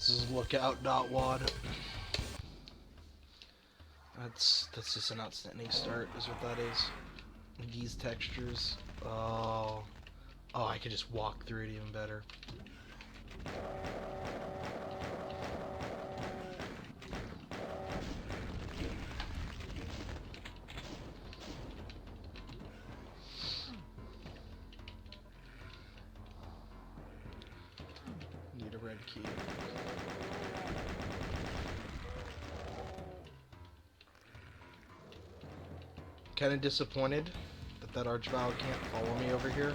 This is lookout.wad. That's just an outstanding start, is what that is. These textures. Oh, I could just walk through it even better. Need a red key. Kind of disappointed that Archvile can't follow me over here.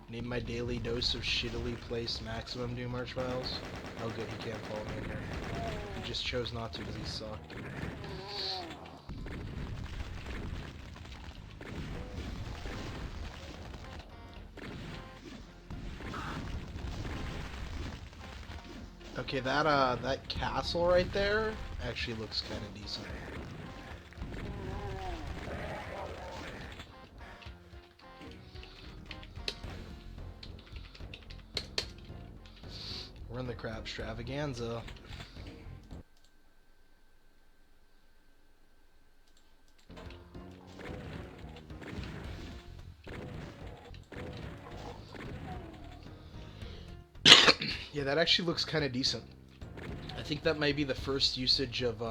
Need my daily dose of shittily placed maximum doom Archviles. Oh good, he can't follow me in here. He just chose not to because he sucked. Okay, that castle right there actually looks kind of decent. We're in the crab Extravaganza. Yeah, that actually looks kind of decent. I think that might be the first usage of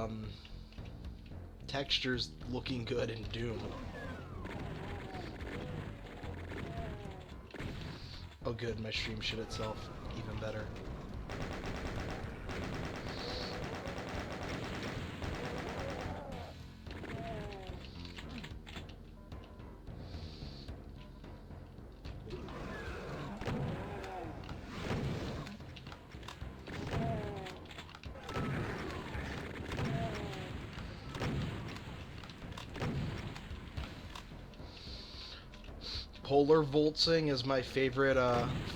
textures looking good in Doom. Oh good, my stream shit itself even better. Polar voltzing is my favorite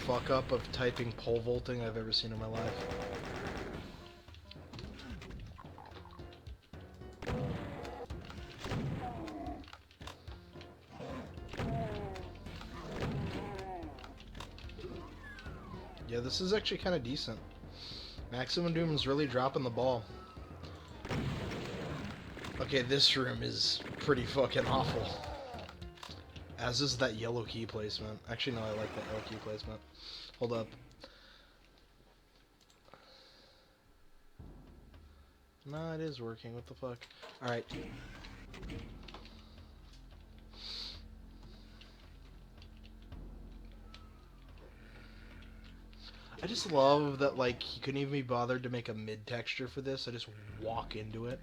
fuck up of typing pole vaulting I've ever seen in my life. Yeah, this is actually kind of decent. Maximum Doom is really dropping the ball. Okay, this room is pretty fucking awful. As is that yellow key placement. Actually, no, I like that yellow key placement. Hold up. No, it is working. What the fuck? Alright. I just love that, like, he couldn't even be bothered to make a mid texture for this. I just walk into it.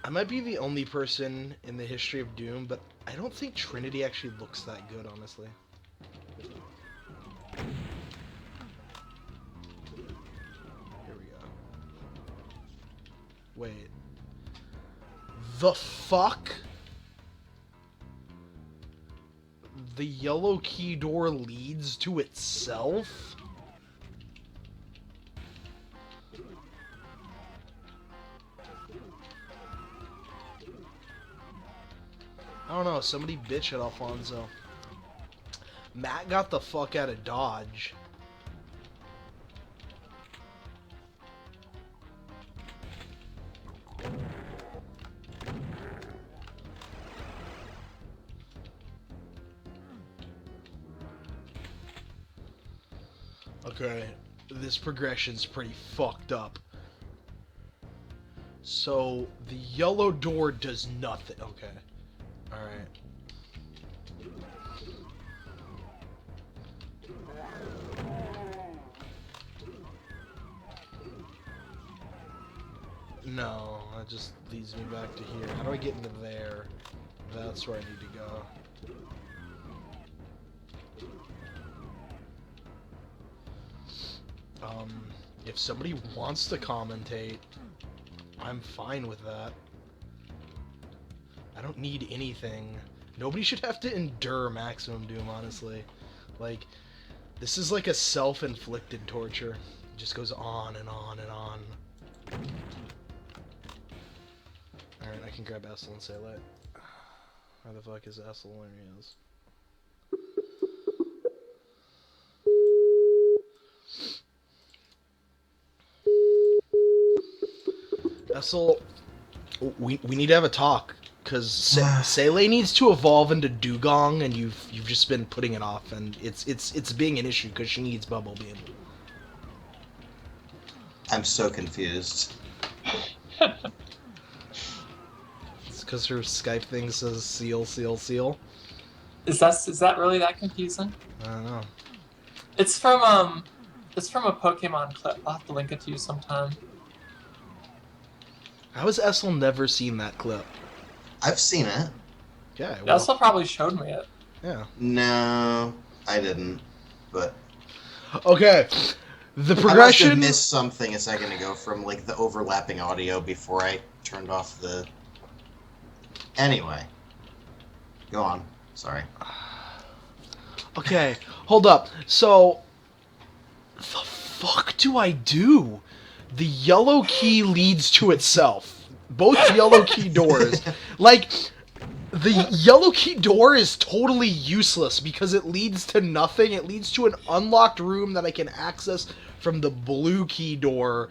I might be the only person in the history of Doom, but I don't think Trinity actually looks that good, honestly. Here we go. Wait. The fuck? The yellow key door leads to itself? I don't know, somebody bitch at Alfonso. Matt got the fuck out of Dodge. Okay, this progression's pretty fucked up. So, the yellow door does nothing. Okay. Alright. No, that just leads me back to here. How do I get into there? That's where I need to go. If somebody wants to commentate, I'm fine with that. I don't need anything. Nobody should have to endure Maximum Doom, honestly. Like, this is like a self-inflicted torture. It just goes on and on and on. Alright. I can grab Essel and say, like, where the fuck is Essel? There he is. Essel, we need to have a talk. Because Sele needs to evolve into Dugong, and you've just been putting it off, and it's being an issue because she needs Bubble Beam. I'm so confused. It's because her Skype thing says seal, seal, seal. Is that really that confusing? I don't know. It's from a Pokemon clip. I'll have to link it to you sometime. How has Essel never seen that clip? I've seen it. Yeah, well, Essel probably showed me it. Yeah. No, I didn't. But okay, the I must progression. have missed something a second ago from like the overlapping audio before I turned off the. Anyway, go on. Sorry. Okay, hold up. So, the fuck do I do? The yellow key leads to itself. Both yellow key doors. Like, the yellow key door is totally useless because it leads to nothing. It leads to an unlocked room that I can access from the blue key door.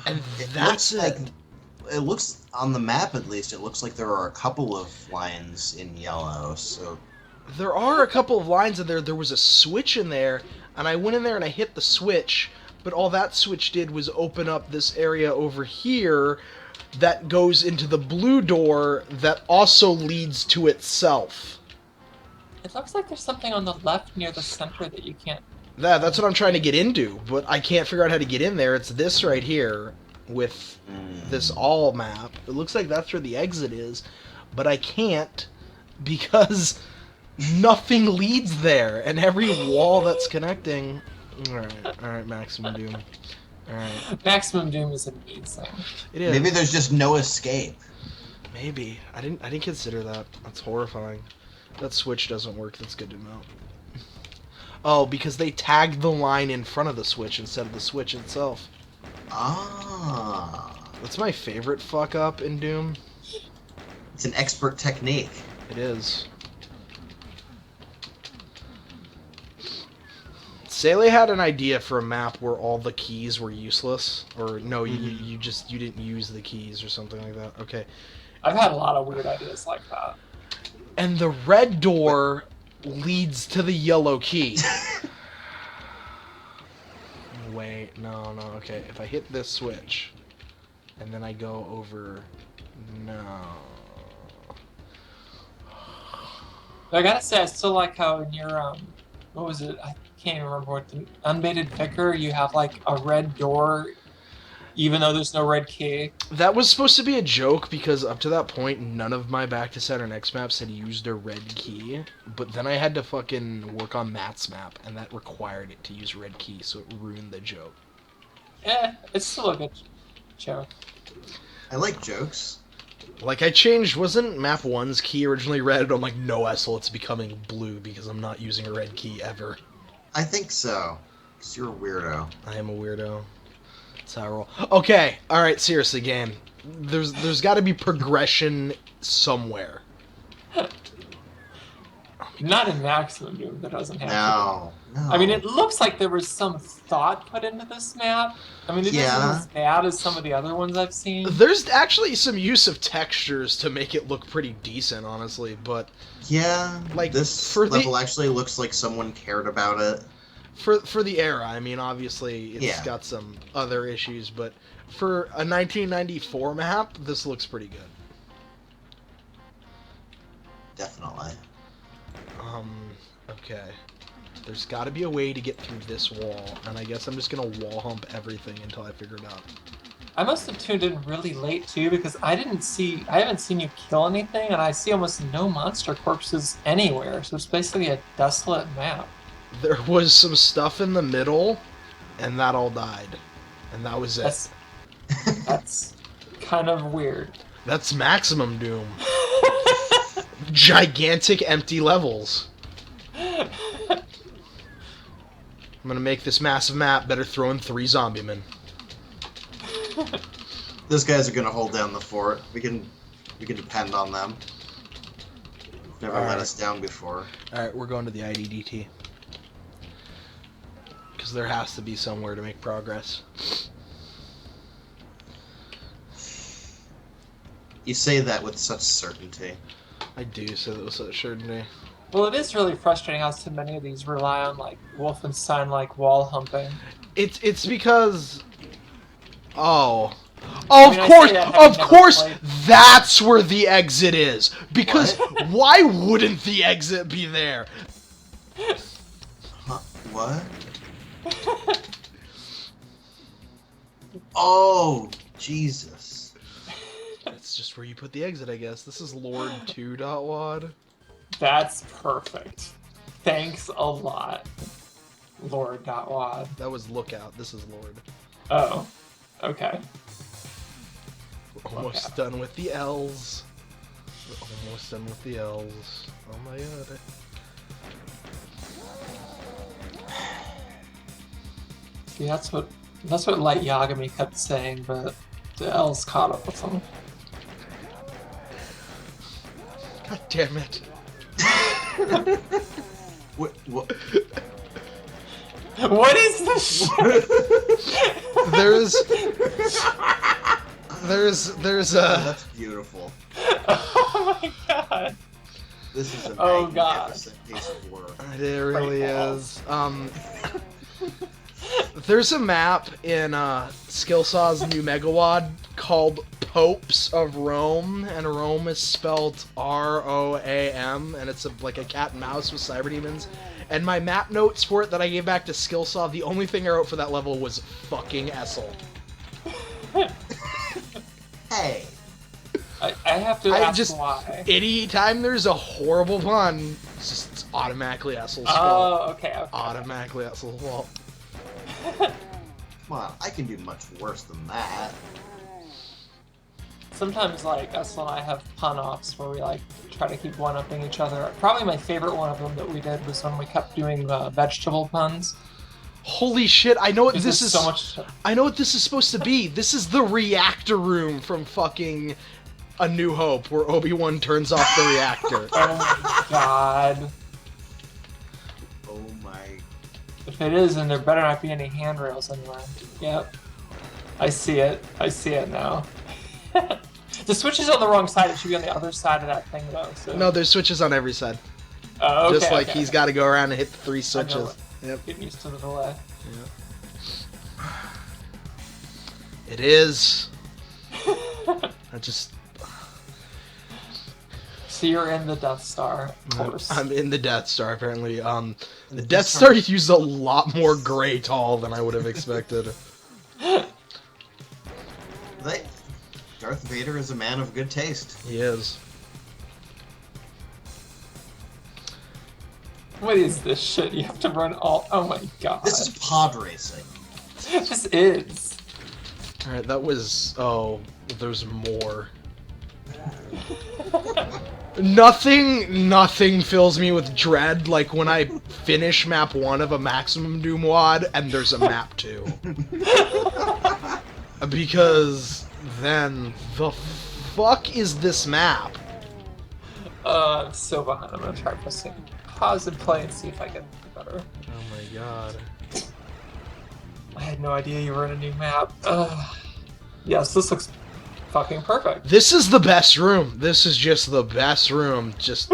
And that's it. It looks, on the map at least, it looks like there are a couple of lines in yellow, so... There are a couple of lines in there. There was a switch in there, and I went in there and I hit the switch, but all that switch did was open up this area over here that goes into the blue door that also leads to itself. It looks like there's something on the left near the center that you can't... That's what I'm trying to get into, but I can't figure out how to get in there. It's this right here with this all map. It looks like that's where the exit is, but I can't because nothing leads there, and every wall that's connecting... Alright, Maximum Doom. Alright. Maximum Doom is amazing. It is. Maybe there's just no escape. Maybe. I didn't consider that. That's horrifying. That switch doesn't work. That's good to know. Oh, because they tagged the line in front of the switch instead of the switch itself. Ah. That's my favorite fuck up in Doom. It's an expert technique. It is. Sele had an idea for a map where all the keys were useless, or no, you didn't use the keys or something like that. Okay. I've had a lot of weird ideas like that. And the red door leads to the yellow key. Wait, no, okay. If I hit this switch, and then I go over, no. But I gotta say, I still like how in your what was it? I can't even remember what the Unmated Vicar. You have like a red door, even though there's no red key. That was supposed to be a joke because up to that point, none of my Back to Saturn X maps had used a red key. But then I had to fucking work on Matt's map, and that required it to use red key, so it ruined the joke. It's still a good joke. I like jokes. Like, I changed, wasn't map 1's key originally red? I'm like, no, Essel, it's becoming blue because I'm not using a red key ever. I think so. Because you're a weirdo. I am a weirdo. That's how I roll. Okay, alright, seriously, game. There's got to be progression somewhere. Not in Maximum Doom, that doesn't have No. I mean, it looks like there was some thought put into this map. I mean, it isn't as bad as some of the other ones I've seen. There's actually some use of textures to make it look pretty decent, honestly, but... Yeah, like, this level actually looks like someone cared about it. For the era, I mean, obviously, it's got some other issues, but for a 1994 map, this looks pretty good. Definitely. Okay. There's got to be a way to get through this wall, and I guess I'm just gonna wall hump everything until I figure it out. I must have tuned in really late too, because I haven't seen you kill anything, and I see almost no monster corpses anywhere. So it's basically a desolate map. There was some stuff in the middle, and that all died, and that was it. That's kind of weird. That's Maximum Doom. Gigantic empty levels. I'm gonna make this massive map. Better throw in 3 zombie men. Those guys are gonna hold down the fort. We can You can depend on them. Never let us down before. Alright, we're going to the IDDT. Because there has to be somewhere to make progress. You say that with such certainty. I do say that with such certainty. Well, it is really frustrating how so many of these rely on, like, Wolfenstein-like wall humping. It's because... Oh. Of course, that's where the exit is. Because why wouldn't the exit be there? Huh? What? Oh, Jesus. That's just where you put the exit, I guess. This is Lord 2.wad. That's perfect. Thanks a lot, Lord.wad. That was Lookout. This is Lord. Oh, okay. We're almost done with the L's. We're almost done with the L's. Oh my god. See, that's what Light Yagami kept saying, but the L's caught up with him. God damn it. What? What is this shit? There's That's beautiful. Oh my god. This is a Oh, magnificent piece of work. It really is. There's a map in Skillsaw's new Megawad called Popes of Rome, and Rome is spelled R-O-A-M, and it's like a cat and mouse with cyber demons. And my map notes for it that I gave back to Skillsaw, the only thing I wrote for that level was fucking Essel. Hey. I have to ask why. Anytime there's a horrible pun, it's automatically Essel's fault. Oh, okay. Automatically Essel's fault. Come on, I can do much worse than that. Sometimes, like, Essel and I have pun-offs where we, like, try to keep one-upping each other. Probably my favorite one of them that we did was when we kept doing vegetable puns. Holy shit, I know what this is. So much... I know what this is supposed to be. This is the reactor room from fucking A New Hope, where Obi-Wan turns off the reactor. Oh my god. Oh my... If it is, then there better not be any handrails anywhere. Yep. I see it. I see it now. The switch is on the wrong side. It should be on the other side of that thing, though. So. No, there's switches on every side. Oh, okay, just like he's got to go around and hit the 3 switches. Yep. Getting used to the delay. Yep. It is. I just... So you're in the Death Star, of course. I'm in the Death Star, apparently. The Death Star used a lot more gray tall than I would have expected. Darth Vader is a man of good taste. He is. What is this shit? You have to run all... Oh my god. This is pod racing. This is. Alright, that was... Oh, there's more. Nothing fills me with dread like when I finish map 1 of a Maximum Doom WAD and there's a map 2. Because then the fuck is this map? I'm so behind. I'm gonna try pressing pause and play and see if I get better. Oh my god. I had no idea you were in a new map. Yes, this looks fucking perfect. This is the best room. This is just the best room. Just...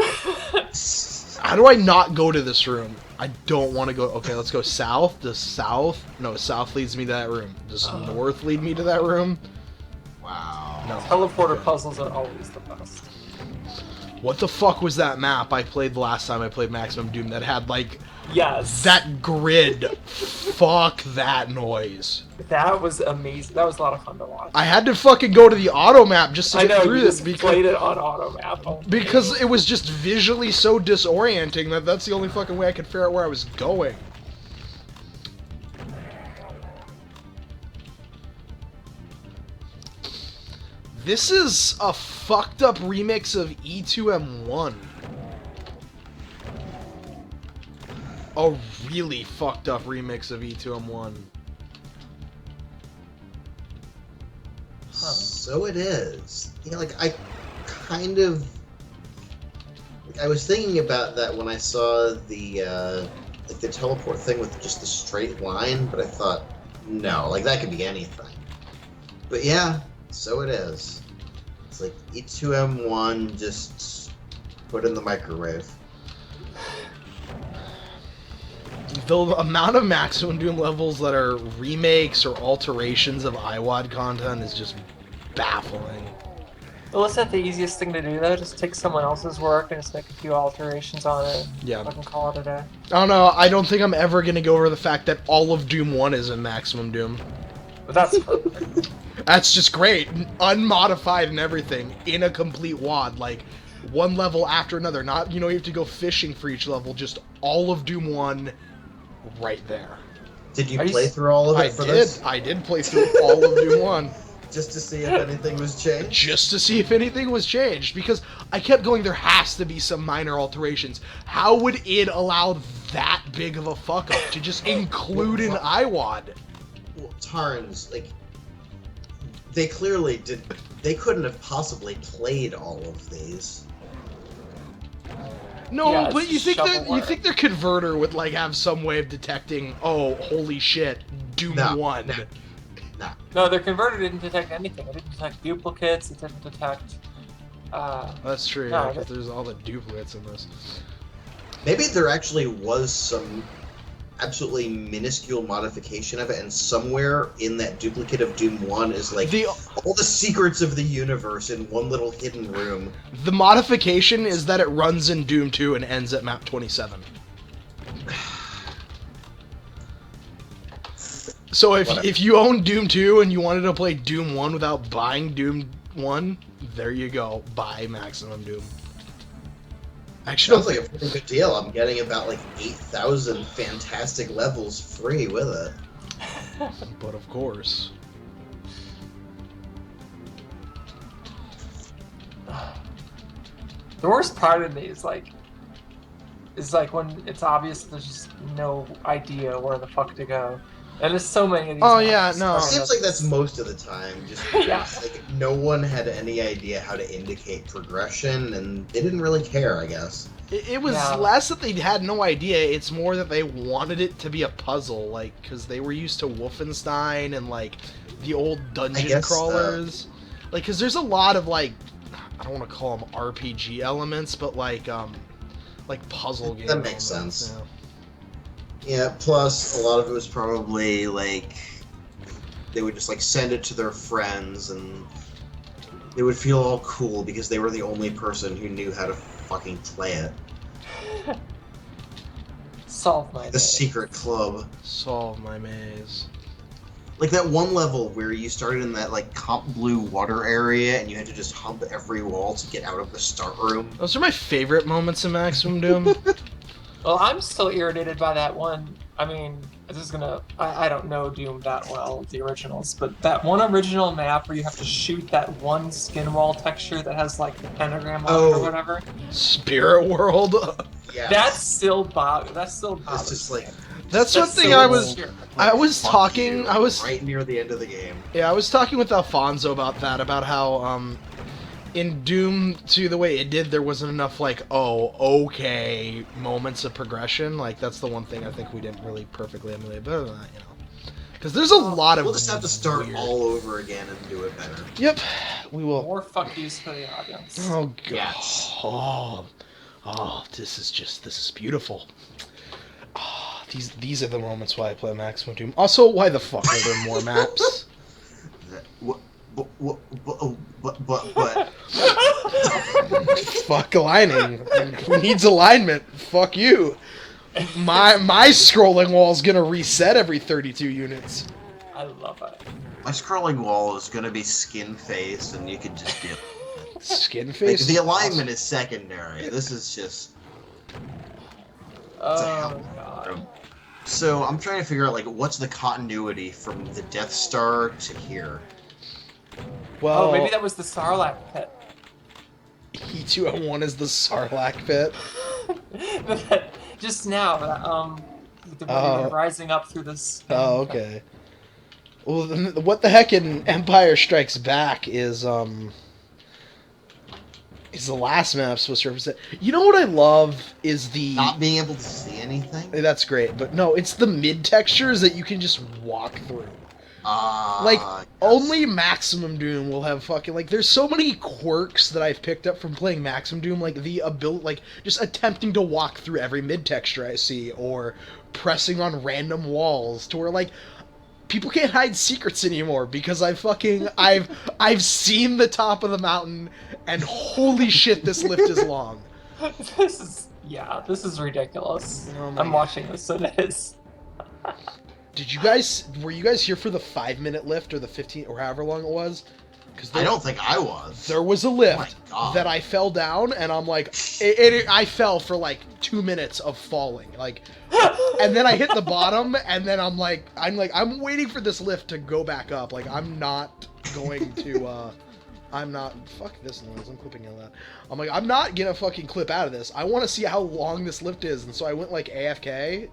How do I not go to this room? I don't want to go... Okay, let's go south. Does south... No, south leads me to that room. Does north lead me to that room? Wow. No. Teleporter puzzles are always the best. What the fuck was that map I played the last time I played Maximum Doom that had, like... Yes. That grid. Fuck that noise. That was amazing. That was a lot of fun to watch. I had to fucking go to the auto map just to get through this because played it on auto map. Oh, because it was just visually so disorienting that that's the only fucking way I could figure out where I was going. This is a fucked up remix of E2M1. A really fucked up remix of E2M1. So it is. Yeah, like I kind of... I was thinking about that when I saw the the teleport thing with just the straight line, but I thought, no, like that could be anything. But yeah, so it is. It's like E2M1 just put in the microwave. The amount of Maximum Doom levels that are remakes or alterations of IWAD content is just baffling. Well, isn't that the easiest thing to do, though? Just take someone else's work and just make a few alterations on it. Yeah. Fucking call it a day. I don't know, I don't think I'm ever going to go over the fact that all of Doom 1 is in Maximum Doom. But that's perfect. That's just great. Unmodified and everything. In a complete wad. Like, one level after another. Not, you have to go fishing for each level. Just all of Doom 1 right there. Did you play through all of it for this? I did play through all of Doom 1. Just to see if anything was changed? Just to see if anything was changed. Because I kept going, there has to be some minor alterations. How would it allow that big of a fuck up to just include an IWAD? Well, Tarns, like, they clearly did. They couldn't have possibly played all of these. No, Yeah, but you think shovelware. their converter would like have some way of detecting? Oh, holy shit, Doom 1. No. No, their converter didn't detect anything. It didn't detect duplicates. It didn't detect. That's true. No, Because there's all the duplicates in this. Maybe there actually was some absolutely minuscule modification of it, and somewhere in that duplicate of Doom 1 is like all the secrets of the universe in one little hidden room. The modification is that it runs in Doom 2 and ends at map 27. So if you own Doom 2 and you wanted to play Doom 1 without buying Doom 1, there you go. Buy Maximum Doom. Actually, Sounds like a pretty good deal. I'm getting about like 8,000 fantastic levels free with it. But of course. The worst part of me is like when it's obvious there's just no idea where the fuck to go. And there's so many of these. Oh, maps. yeah, no. It seems like that's most of the time. Just Yeah. like no one had any idea how to indicate progression, and they didn't really care, I guess. It was less that they had no idea, it's more that they wanted it to be a puzzle, like, because they were used to Wolfenstein and, like, the old dungeon crawlers. Like, because there's a lot of, like, I don't want to call them RPG elements, but, like puzzle game That makes elements, sense. yeah. Yeah, plus a lot of it was probably, like, they would just, like, send it to their friends, and they would feel all cool because they were the only person who knew how to fucking play it. Solve my The maze. secret club. Solve my maze. Like that one level where you started in that like comp blue water area and you had to just hump every wall to get out of the start room. Those are my favorite moments in Maximum Doom. Well, I'm still irritated by that one. I mean, this is gonna. I don't know Doom that well, the originals, but that one original map where you have to shoot that one skin wall texture that has like the pentagram on it or whatever. Spirit World. Yeah. That's still bothers. It's just like That's one thing I was talking. I was right near the end of the game. Yeah, I was talking with Alfonso about that, about how in Doom 2, the way it did, there wasn't enough like, oh, okay, moments of progression. Like that's the one thing I think we didn't really perfectly emulate. But other than that, because there's a lot of. We'll just have to start weird... all over again and do it better. Yep, we will. More fuck yous for the audience. Oh god. Yes. Oh, this is beautiful. Oh, these are the moments why I play Maximum Doom. Also, why the fuck are there more maps? But Fuck aligning. Who needs alignment? Fuck you. My scrolling wall's gonna reset every 32 units. I love it. my scrolling wall is gonna be skin face, and you can just get Skin like, face. the alignment is secondary. This is just. Oh god. So I'm trying to figure out like what's the continuity from the Death Star to here. Well, Oh, maybe that was the Sarlacc pit. E201 is the Sarlacc pit. Just now, the rising up through this. Oh, okay. Well, then, what the heck in Empire Strikes Back is Is the last map supposed to represent? You know what I love is the Not being able to see anything. That's great, but no, it's the mid textures that you can just walk through. Like Yes. only Maximum Doom will have fucking like. There's so many quirks that I've picked up from playing Maximum Doom, like the ability, like just attempting to walk through every mid texture I see, or pressing on random walls, to where like people can't hide secrets anymore because I've seen the top of the mountain, and holy shit, this lift is long. This is ridiculous. Oh my I'm God. watching this, so it is. Were you guys here for the 5-minute lift or the 15 or however long it was? Because I don't think I was. there was a Oh lift my God. that I fell down, and I'm like, I fell for like 2 minutes of falling, like, and then I hit the bottom, and then I'm waiting for this lift to go back up. Like, I'm not going to, fuck this noise, I'm clipping out of that. I'm like, I'm not gonna fucking clip out of this. I want to see how long this lift is, and so I went like AFK,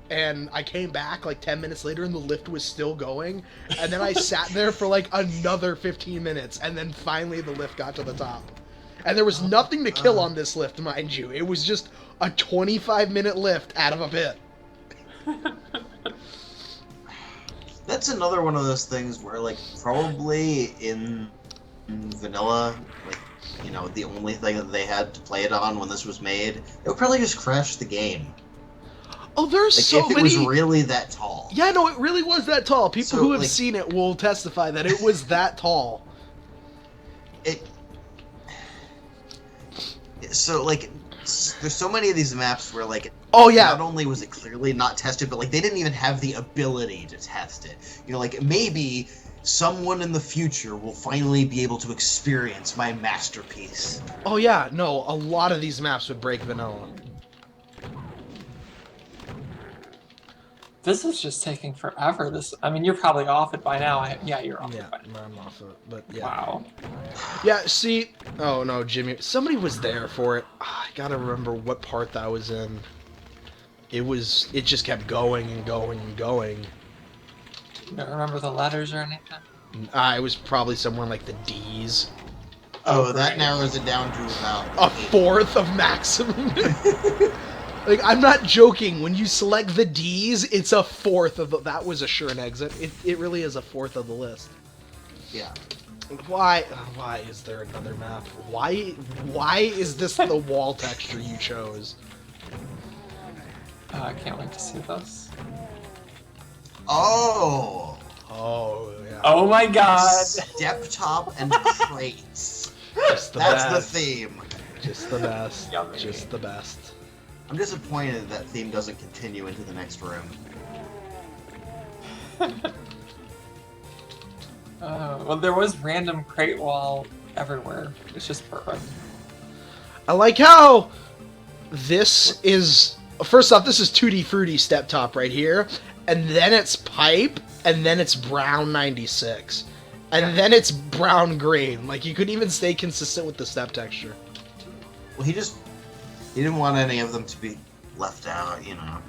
and I came back like 10 minutes later and the lift was still going, and then I sat there for like another 15 minutes, and then finally the lift got to the top. And there was nothing to kill on this lift, mind you. It was just a 25-minute lift out of a pit. That's another one of those things where, like, probably in vanilla, like, you know, the only thing that they had to play it on when this was made, it would probably just crash the game. Oh, there's Like, so if it many. was really that tall. Yeah, no, it really was that tall. People So, who have like- seen it will testify that it was that tall. So, like, there's so many of these maps where, like, Oh yeah, not only was it clearly not tested, but, like, they didn't even have the ability to test it. You know, like, maybe someone in the future will finally be able to experience my masterpiece. oh yeah, no, a lot of these maps would break vanilla. This is just taking forever. I mean, you're probably off it by now. Yeah, you're off Yeah, it by now. I'm off of it, but yeah. Wow. Yeah, see, oh no, Jimmy, somebody was there for it. I gotta remember what part that was in. It just kept going and going and going. You don't remember the letters or anything? It was probably somewhere in like the D's. Oh, that great. narrows it down to about A fourth of maximum. Like, I'm not joking. When you select the D's, it's a fourth of the... That was a sure an exit. It really is a fourth of the list. Yeah. Why is there another map? Why is this the wall texture you chose? I can't wait to see this. Oh! Oh, yeah. Oh my god! Step top and crates. Just the That's best. the theme. Just the best. Yummy. Just the best. I'm disappointed that theme doesn't continue into the next room. Well, there was random crate wall everywhere. It's just perfect. I like how this is... First off, this is Tutti Frutti step top right here. And then it's pipe. And then it's brown 96. And then it's brown green. Like, you couldn't even stay consistent with the step texture. Well, he didn't want any of them to be left out, you know.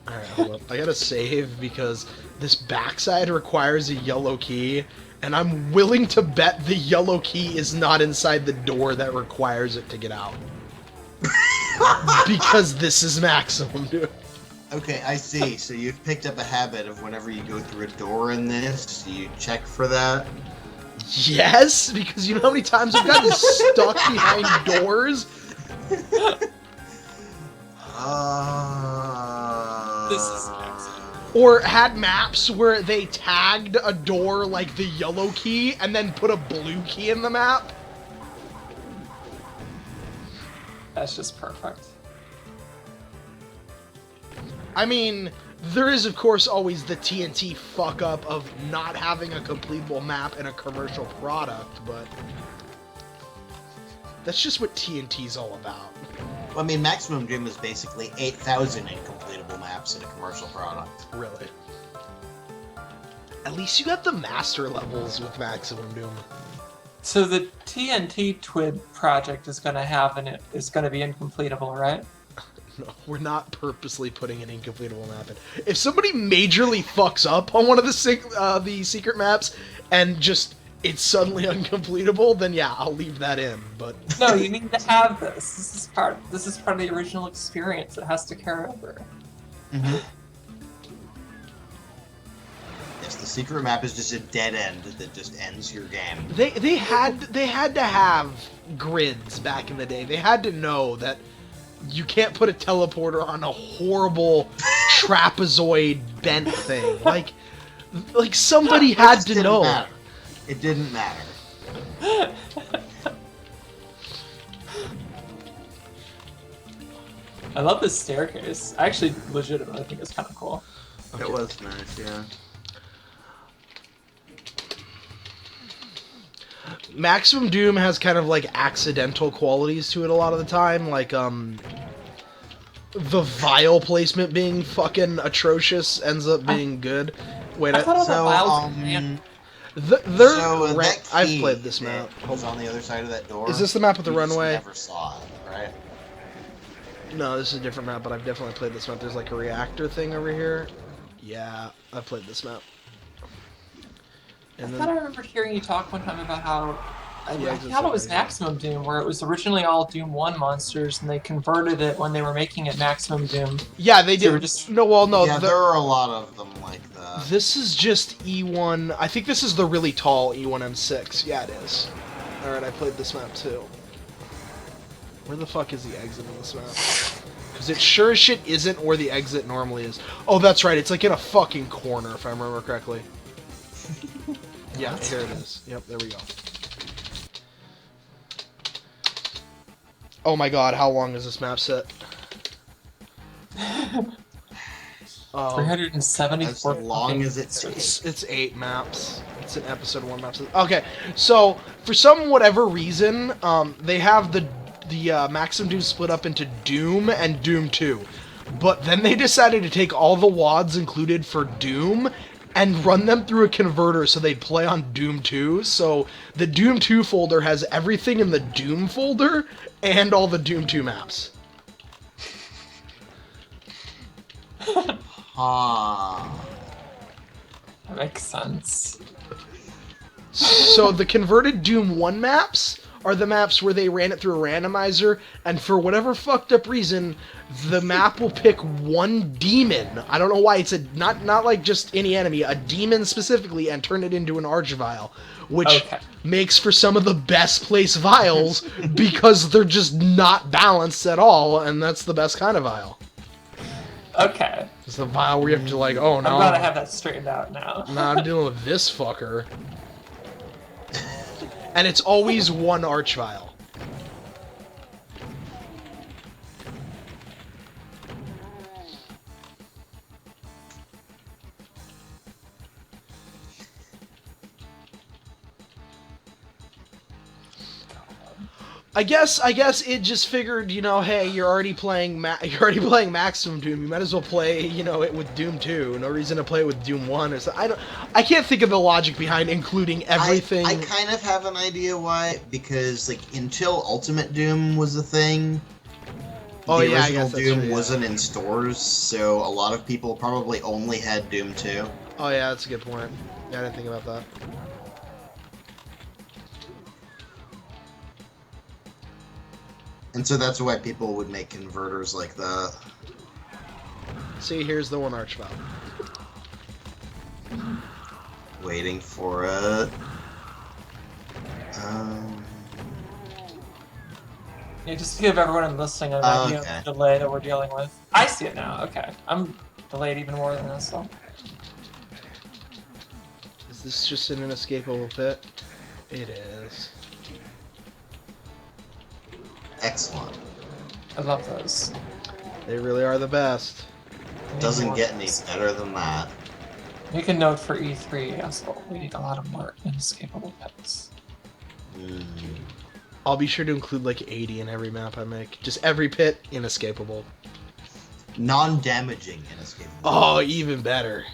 Alright, hold up. I gotta save because this backside requires a yellow key. And I'm willing to bet the yellow key is not inside the door that requires it to get out. Because this is maximum, dude. Okay, I see. So you've picked up a habit of whenever you go through a door in this, you check for that. Yes, because you know how many times I've gotten stuck behind doors? This is excellent. Or had maps where they tagged a door like the yellow key and then put a blue key in the map? That's just perfect. I mean, there is of course always the TNT fuck up of not having a completable map in a commercial product, but that's just what TNT's all about. Well, I mean, Maximum Doom is basically 8,000 incompletable maps in a commercial product. Really. At least you got the master levels with Maximum Doom. So the TNT Twid project is going to have in it is going to be incompletable, right? No, we're not purposely putting an incompletable map in. If somebody majorly fucks up on one of the secret maps and just it's suddenly uncompletable, then yeah, I'll leave that in. But No, you need to have this. This is part of the original experience. It has to carry over. Mm-hmm. Yes, the secret map is just a dead end that just ends your game. they had to have grids back in the day. They had to know that you can't put a teleporter on a horrible trapezoid bent thing. Like somebody had to know. Matter. It didn't matter. I love this staircase. I actually legitimately think it's kind of cool. Okay. It was nice, yeah. Maximum Doom has kind of like accidental qualities to it a lot of the time, like the vial placement being fucking atrocious ends up being good. Wait, I thought all the vials I've played this map. Was on the other side of that door. Is this the map with the runway? Never saw it, right? No, this is a different map, but I've definitely played this map. There's like a reactor thing over here. Yeah, I've played this map. I thought I remember hearing you talk one time about how I Yeah, thought it was Maximum Doom, where it was originally all Doom 1 monsters, and they converted it when they were making it Maximum Doom. Yeah, they did. No. Yeah, there are a lot of them like that. This is just E1. I think this is the really tall E1M6. Yeah, it is. Alright, I played this map too. Where the fuck is the exit in this map? Because it sure as shit isn't where the exit normally is. Oh, that's right. It's like in a fucking corner, if I remember correctly. Yeah, here it is. Yep, there we go. Oh my god, how long is this map set? 374. As long as It's 8 maps. It's an episode 1 map set. Okay, so for some whatever reason, they have the Maximum Doom split up into Doom and Doom 2. But then they decided to take all the WADs included for Doom and run them through a converter so they'd play on Doom 2. So the Doom 2 folder has everything in the Doom folder and all the Doom 2 maps. Ah. That makes sense. So the converted Doom 1 maps are the maps where they ran it through a randomizer, and for whatever fucked up reason, the map will pick one demon. I don't know why. It's not like just any enemy, a demon specifically, and turn it into an archvile, which makes for some of the best placed vials because they're just not balanced at all, and that's the best kind of vial. Okay. It's the vial where you have to like, oh no. I'm glad I have that straightened out now. Nah, I'm dealing with this fucker. And it's always one archvile. I guess it just figured, you know, hey, you're already playing Maximum Doom. You might as well play, you know, it with Doom 2. No reason to play it with Doom 1 or so. I can't think of the logic behind including everything. I kind of have an idea why, because like until Ultimate Doom was a thing, the original Doom wasn't in stores, so a lot of people probably only had Doom 2. Oh yeah, that's a good point. Yeah, I didn't think about that. And so that's why people would make converters like that. See, here's the one archvile. Waiting for it. Yeah, just to give everyone listening an idea of the delay that we're dealing with. I see it now. Okay, I'm delayed even more than this. So. Is this just an inescapable pit? It is. Excellent. I love those. They really are the best. Doesn't get any better than that. Make a note for E3. Also, we need a lot of more inescapable pits. I'll be sure to include like 80 in every map I make. Just every pit, inescapable. Non-damaging inescapable. Oh, even better.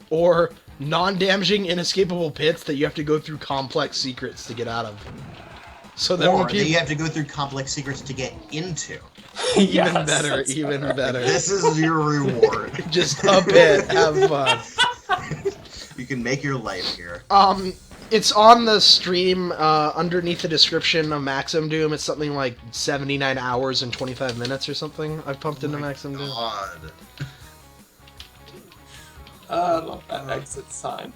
Or non-damaging inescapable pits that you have to go through complex secrets to get out of. So that or that you have to go through complex secrets to get into. Even Yes, better, that's even better. better. This is your reward. Just up it, have fun. You can make your life here. It's on the stream, underneath the description of Maximum Doom. It's something like 79 hours and 25 minutes or something I've pumped into Maximum Doom. God. I love that exit sign.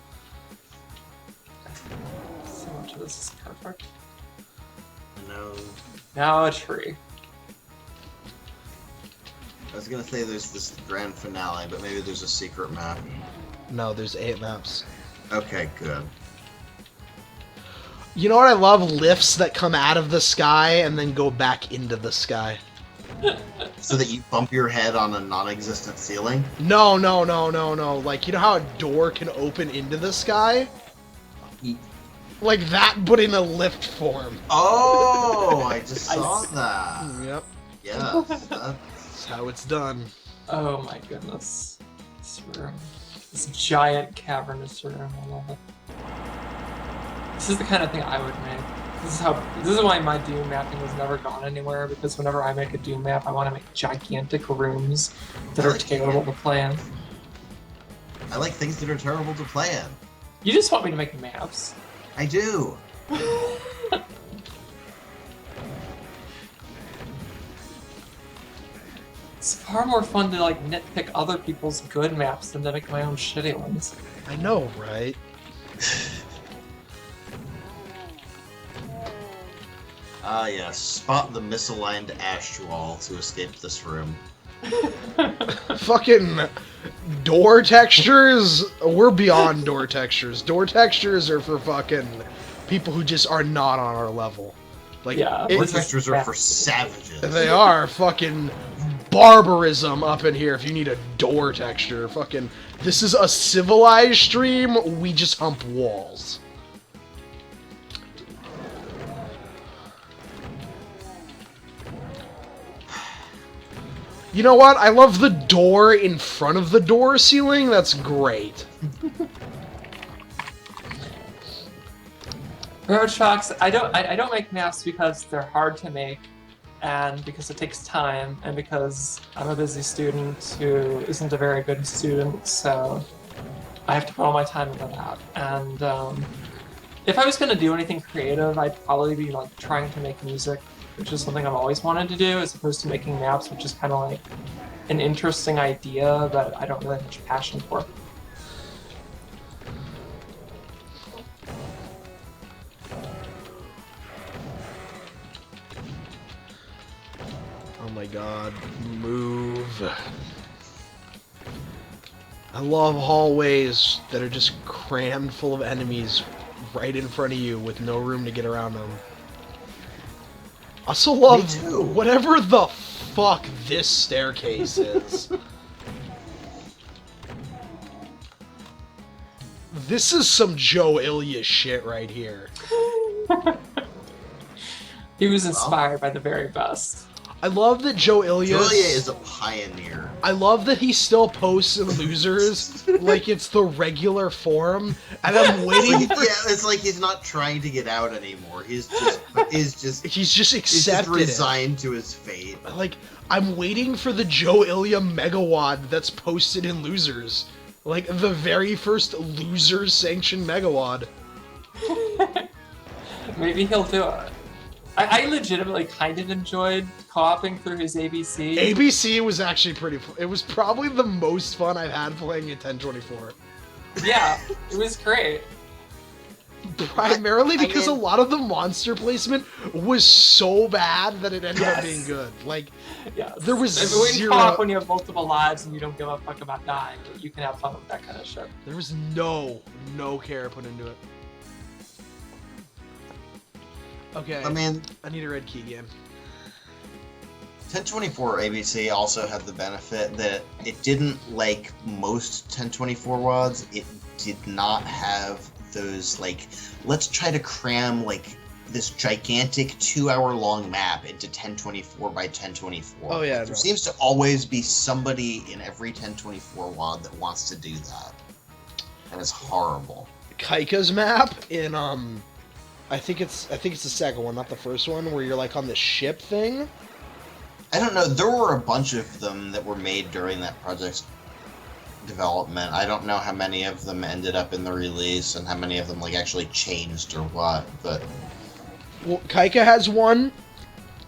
So much of this is perfect. No. Now a tree. I was gonna say there's this grand finale, but maybe there's a secret map. No, there's 8 maps. Okay, good. You know what I love? Lifts that come out of the sky and then go back into the sky. So that you bump your head on a non-existent ceiling? No. Like, you know how a door can open into the sky? Like that, but in a lift form. Oh, I just I saw see. that. Yep. Yeah, That's how it's done. Oh my goodness. This room. This giant cavernous room. I love it. This is the kind of thing I would make. This is why my Doom mapping has never gone anywhere, because whenever I make a Doom map, I want to make gigantic rooms that are terrible to play in. I like things that are terrible to play in. You just want me to make maps. I do. It's far more fun to like nitpick other people's good maps than to make my own shitty ones. I know, right? Ah, yes. Spot the misaligned ash wall to escape this room. Fucking door textures? We're beyond door textures. Door textures are for fucking people who just are not on our level. Like, Yeah, Door It's just textures are for fascinating. savages. they are fucking barbarism up in here if you need a door texture. Fucking, this is a civilized stream, we just hump walls. You know what? I love the door in front of the door ceiling. That's great. Railroad Shocks, I don't make maps because they're hard to make, and because it takes time, and because I'm a busy student who isn't a very good student, so I have to put all my time into that. And if I was going to do anything creative, I'd probably be like trying to make music, which is something I've always wanted to do, as opposed to making maps, which is kind of like an interesting idea that I don't really have much passion for. Oh my god, move. I love hallways that are just crammed full of enemies right in front of you with no room to get around them. I also love Me too. whatever the fuck this staircase is. This is some Joe Ilya shit right here. He was inspired by the very best. I love that Joe Ilya is a pioneer. I love that he still posts in Losers like it's the regular forum, and I'm waiting for... Yeah, it's like he's not trying to get out anymore. He's just accepted it. resigned to his fate. Like, I'm waiting for the Joe Ilya Megawad that's posted in Losers. Like, the very first Losers sanctioned Megawad. Maybe he'll do it. I legitimately kind of enjoyed co-oping through his ABC. ABC was actually pretty... It was probably the most fun I've had playing in 1024. Yeah, it was great. Primarily I because mean- a lot of the monster placement was so bad that it ended up Yes. being good. Like, Yes. there was I mean, when you zero... co-op when you have multiple lives and you don't give a fuck about dying, you can have fun with that kind of shit. There was no care put into it. Okay, I mean, I need a red key game. 1024 ABC also had the benefit that it didn't, like most 1024 WADs, it did not have those, like, let's try to cram, like, this gigantic 2-hour-long map into 1024 by 1024. Oh, yeah, There no. seems to always be somebody in every 1024 WAD that wants to do that. And it's horrible. Kaika's map in I think it's the second one, not the first one, where you're like on the ship thing. I don't know. There were a bunch of them that were made during that project's development. I don't know how many of them ended up in the release and how many of them like actually changed or what. But Well, Kaika has one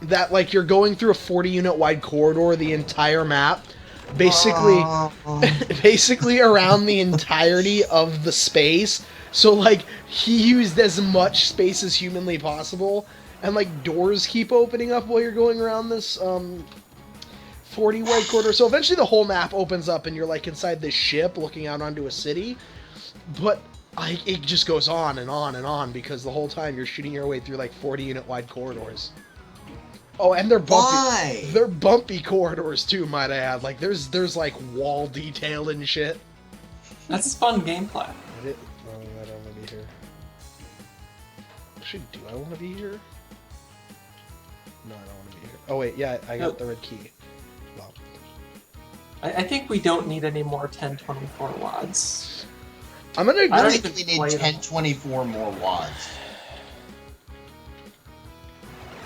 that like you're going through a 40 unit wide corridor the entire map, basically basically around the entirety of the space. So like he used as much space as humanly possible, and like doors keep opening up while you're going around this 40 wide corridor. So eventually the whole map opens up and you're like inside this ship looking out onto a city. But it just goes on and on and on because the whole time you're shooting your way through like 40 unit wide corridors. Oh, and they're bumpy. Why? They're bumpy corridors too, might I add. Like there's like wall detail and shit. That's fun gameplay. I don't want to be here. Actually, do I want to be here? No, I don't want to be here. Oh wait, yeah, I got the red key. Well, I think we don't need any more 1024 wads. I'm gonna. I I don't think even we need play them. 1024 more wads.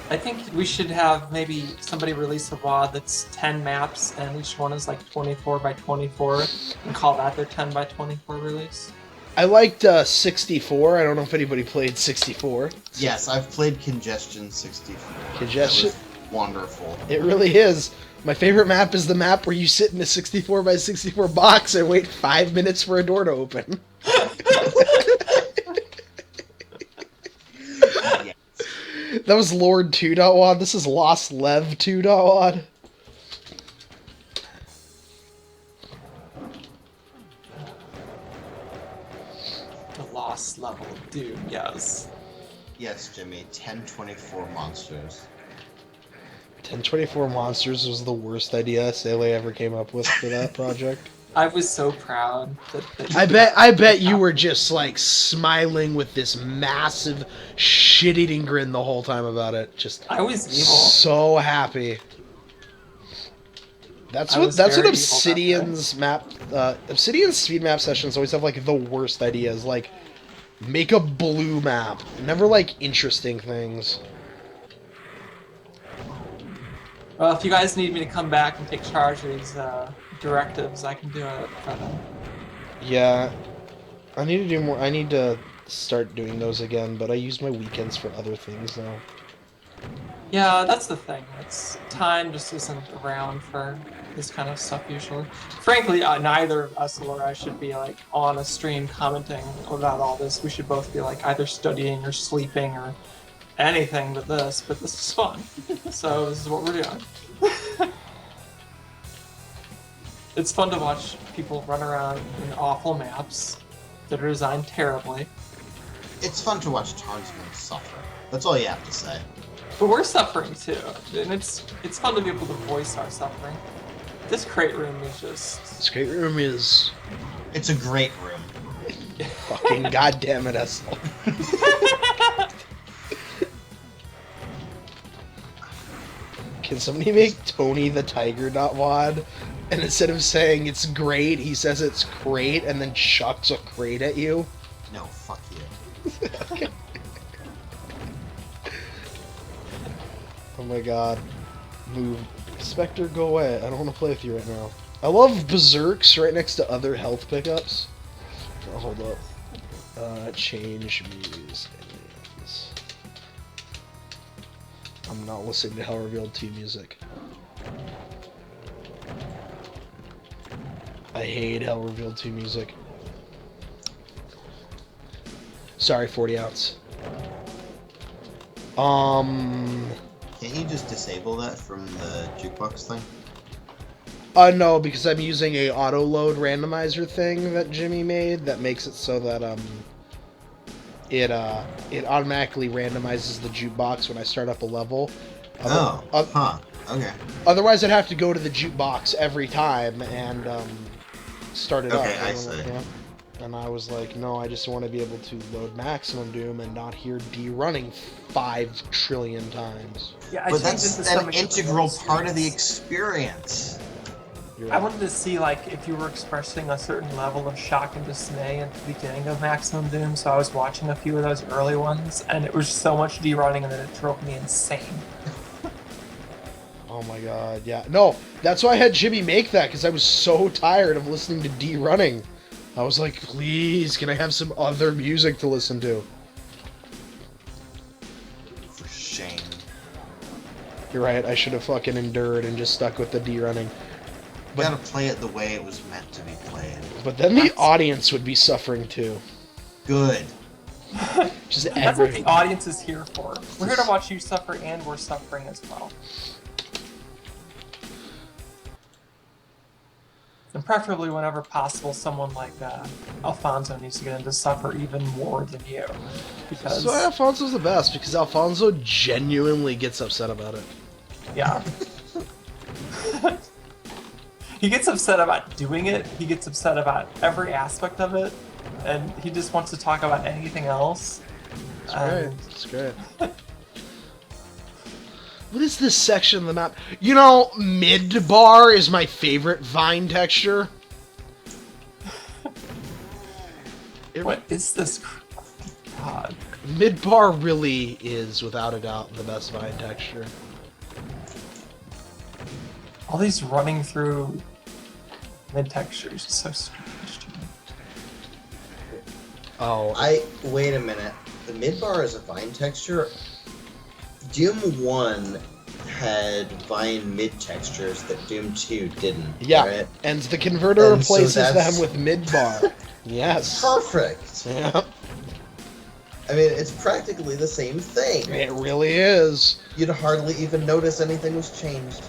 I think we should have maybe somebody release a WAD that's 10 maps and each one is like 24 by 24 and call that their 10 by 24 release. I liked 64. I don't know if anybody played 64. Yes, I've played Congestion 64. Congestion. That was wonderful. It really is. My favorite map is the map where you sit in a 64 by 64 box and wait 5 minutes for a door to open. Yes. That was Lord 2.wad. This is Lost Lev 2.wad. The lost level of Doom, yes. Yes, Jimmy, 1024 monsters. 1024 Monsters was the worst idea Sele ever came up with for that project. I was so proud that I bet you were just like smiling with this massive shit-eating grin the whole time about it. Just I was evil. so happy. That's I what was very evil Obsidian's map Obsidian's speed map sessions always have like the worst ideas, like make a blue map. Never like interesting things. Well, if you guys need me to come back and take charge of these directives, I can do it for them. Yeah. I need to do more. I need to start doing those again, but I use my weekends for other things now. Yeah, that's the thing. It's time just isn't around for this kind of stuff usually. Frankly, neither of us or I should be like on a stream commenting about all this. We should both be like either studying or sleeping or anything but this. But this is fun, so this is what we're doing. It's fun to watch people run around in awful maps that are designed terribly. It's fun to watch Tarnsman suffer. That's all you have to say. But we're suffering too, and it's fun to be able to voice our suffering. This crate room is just... This great room is It's a great room. fucking goddamn it, Essel. Can somebody make Tony the Tiger.wad? And instead of saying it's great, he says it's crate and then chucks a crate at you? No, fuck you. Okay. Oh my god. Move. Spectre, go away. I don't want to play with you right now. I love Berserks right next to other health pickups. Oh, hold up. Change muse. I'm not listening to Hell Revealed 2 music. I hate Hell Revealed 2 music. Sorry, 40 ounce. Can't you just disable that from the jukebox thing? No, because I'm using a auto load randomizer thing that Jimmy made that makes it so that it automatically randomizes the jukebox when I start up a level. Okay. Otherwise, I'd have to go to the jukebox every time and start it up. Okay, I see. Yeah. And I was like, no, I just want to be able to load Maximum Doom and not hear D running 5 trillion times. Yeah, But that's an integral part of the experience. You're I right. wanted to see like if you were expressing a certain level of shock and dismay at the beginning of Maximum Doom, so I was watching a few of those early ones, and it was so much derunning that it drove me insane. Oh Oh my god, yeah. No, that's why I had Jimmy make that, because I was so tired of listening to D running. I was like, please, can I have some other music to listen to? For shame. You're right, I should have fucking endured and just stuck with the D running. You gotta play it the way it was meant to be played. But then the audience would be suffering too. Good. Just That's what everything. the audience is here for. We're here to watch you suffer, and we're suffering as well. And preferably, whenever possible, someone like Alfonso needs to get him to suffer even more than you. Because, So Alfonso's the best, because Alfonso genuinely gets upset about it. yeah. He gets upset about doing it, he gets upset about every aspect of it, and he just wants to talk about anything else. It's great. It's great. What is this section of the map? You know, mid-bar is my favorite vine texture. What is this? God. Mid-bar really is, without a doubt, the best vine texture. All these running through mid textures is so strange to me. Oh, Wait a minute. The midbar is a vine texture. Doom 1 had vine mid textures that Doom 2 didn't. yeah, Right? and the converter And so replaces that's- them with mid-bar. Yes. Perfect. Yeah, I mean, it's practically the same thing. it really is. You'd hardly even notice anything was changed.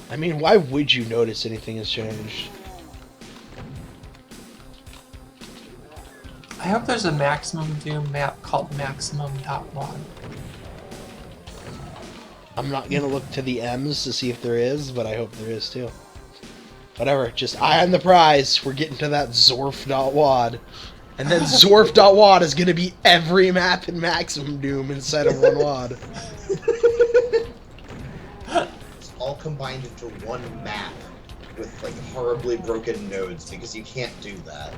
I mean, why would you notice anything has changed? I hope there's a Maximum Doom map called Maximum.1. I'm not gonna look to the M's to see if there is, but I hope there is too. Whatever, just eye on the prize. We're getting to that Zorf.wad. And then Zorf.wad is gonna be every map in Maximum Doom instead of one wad. It's all combined into one map with like horribly broken nodes because you can't do that.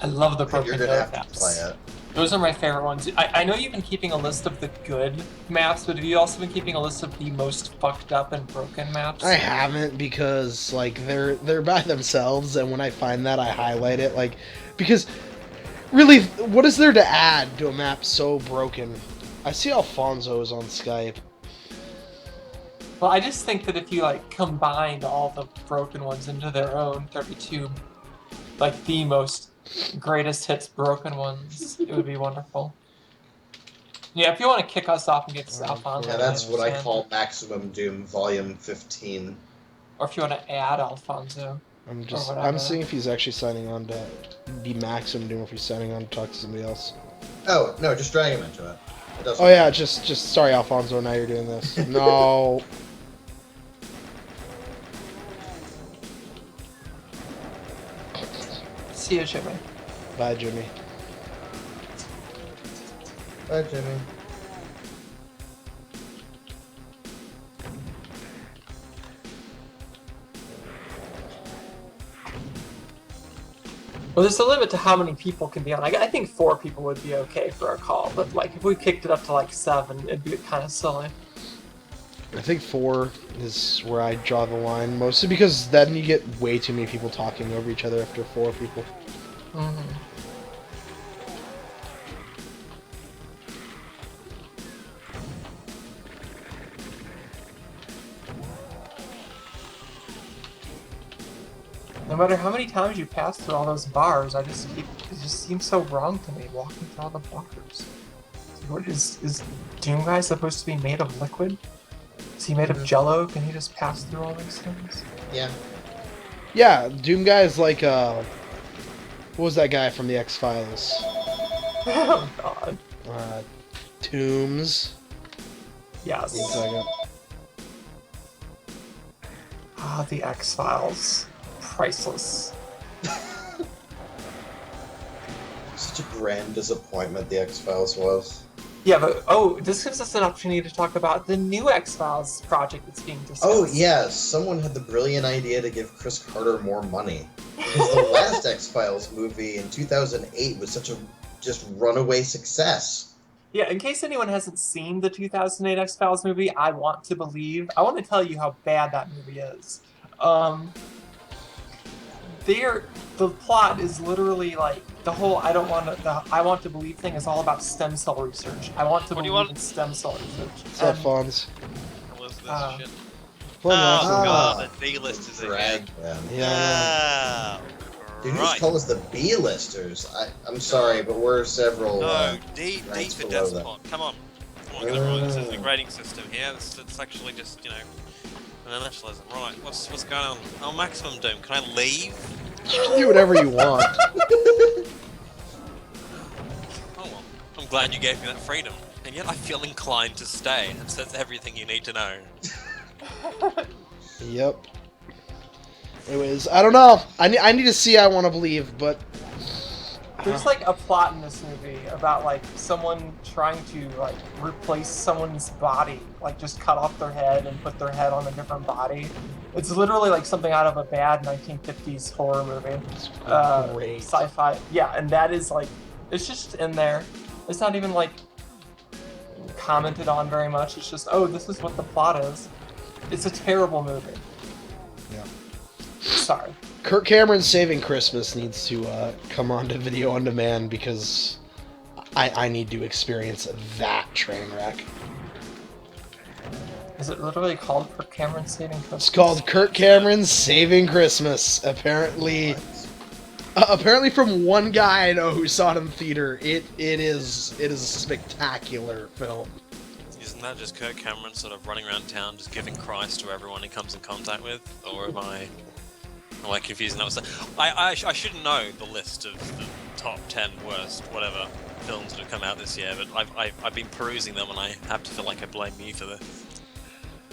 I love the You're broken gonna node have to maps. play it. Those are my favorite ones. I know you've been keeping a list of the good maps, but have you also been keeping a list of the most fucked up and broken maps? I haven't, because like they're by themselves, and when I find that I highlight it, like, because really, what is there to add to a map so broken? I see Alfonso is on Skype. Well, I just think that if you like combined all the broken ones into their own 32, like the most greatest hits broken ones, it would be wonderful. Yeah, if you want to kick us off and get Alfonso, Yeah, that's what I understand. call Maximum Doom Volume 15. Or if you want to add Alfonso. I'm whatever. seeing if he's actually signing on to be Maximum Doom, if he's signing on to talk to somebody else. Oh, no, just drag him into it. It doesn't Oh yeah, just sorry Alfonso, now you're doing this. No. See you, Jimmy. Bye, Jimmy. Bye, Jimmy. Well, there's a limit to how many people can be on. I think 4 people would be okay for a call, but like if we kicked it up to like 7, it'd be kind of silly. I think 4 is where I draw the line, mostly because then you get way too many people talking over each other after 4 people. Mm-hmm. No matter how many times you pass through all those bars, it just seems so wrong to me walking through all the bars. What is Doom Guy supposed to be made of liquid? Is he made of Jello? Can he just pass through all these things? Yeah. Yeah, Doom Guy is like, what was that guy from the X-Files? Oh god. Tombs. Yes. 1 second. Ah, the X-Files. Priceless. Such a grand disappointment the X-Files was. Yeah, but this gives us an opportunity to talk about the new X-Files project that's being discussed. Oh yeah, someone had the brilliant idea to give Chris Carter more money. Because the last X-Files movie in 2008 was such a just runaway success. Yeah, in case anyone hasn't seen the 2008 X-Files movie, I want to tell you how bad that movie is. The plot is literally like the whole I want to believe thing is all about stem cell research. I want to believe in stem cell research. What's up, Fonz? What was this shit? Well, Oh Ah. god, the D-listers Drag again. them. Yeah. Dude, you Right. just call us the B-listers. I'm sorry, but we're several. No, D ranks for below Despot. Come on. Come on, get it right. This is the grading system here. It's actually just, an initialism. Right, what's going on? Oh, Maximum Doom, can I leave? You can do whatever you want. Oh well, I'm glad you gave me that freedom. And yet I feel inclined to stay. It says everything you need to know. Yep. Anyways, I don't know. I need to see I Want to Believe, but... There's like a plot in this movie about like someone trying to like replace someone's body, like just cut off their head and put their head on a different body. It's literally like something out of a bad 1950s horror movie. Great. Sci-fi. Yeah, and that is like, it's just in there. It's not even like commented on very much. It's just, oh, this is what the plot is. It's a terrible movie. Yeah. Sorry. Kirk Cameron's Saving Christmas needs to come onto video on demand because I need to experience that train wreck. Is it literally called Kirk Cameron Saving Christmas? It's called Kirk Cameron's Saving Christmas. Apparently from one guy I know who saw it in the theater, it is a spectacular film. Isn't that just Kirk Cameron sort of running around town just giving Christ to everyone he comes in contact with? Or am I confusing that with I should know the list of the top 10 worst whatever films that have come out this year, but I've been perusing them and I have to feel like I blame you for this.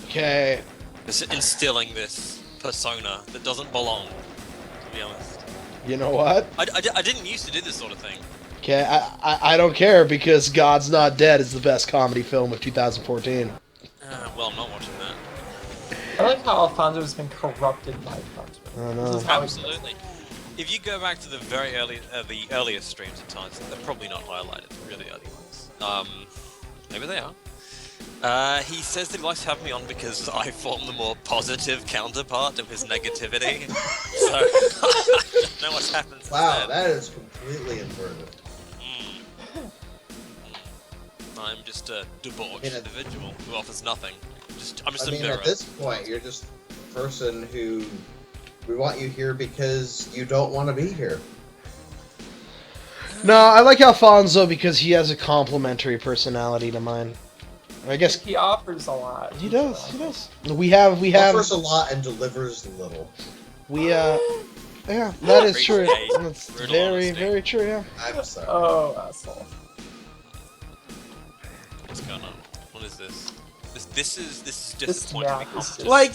Okay. Just instilling this persona that doesn't belong, to be honest. You know what? I didn't used to do this sort of thing. Okay, I don't care because God's Not Dead is the best comedy film of 2014. Well, I'm not watching that. I like how Alfonso's been corrupted by Tarnsman. I know. This is how he- Absolutely. If you go back to the very the earliest streams of Tarnsman, they're probably not highlighted, the really early ones. Maybe they are. He says that he likes to have me on because I form the more positive counterpart of his negativity. So, I don't know what's happened since Wow, then. that is completely inverted. I'm just a debauched In a- individual who offers nothing. I'm just I a mean, mirror. at this point, you're just a person who we want you here because you don't want to be here. No, I like Alfonso because he has a complementary personality to mine. I guess He offers a lot. he does. He does. We have. Offers a lot and delivers little. Yeah, that is true. Appreciate That's brutal very, honesty. very true. Yeah. I'm sorry. Oh, asshole. What's going on? What is this? This is This disappointing. map is just... Like,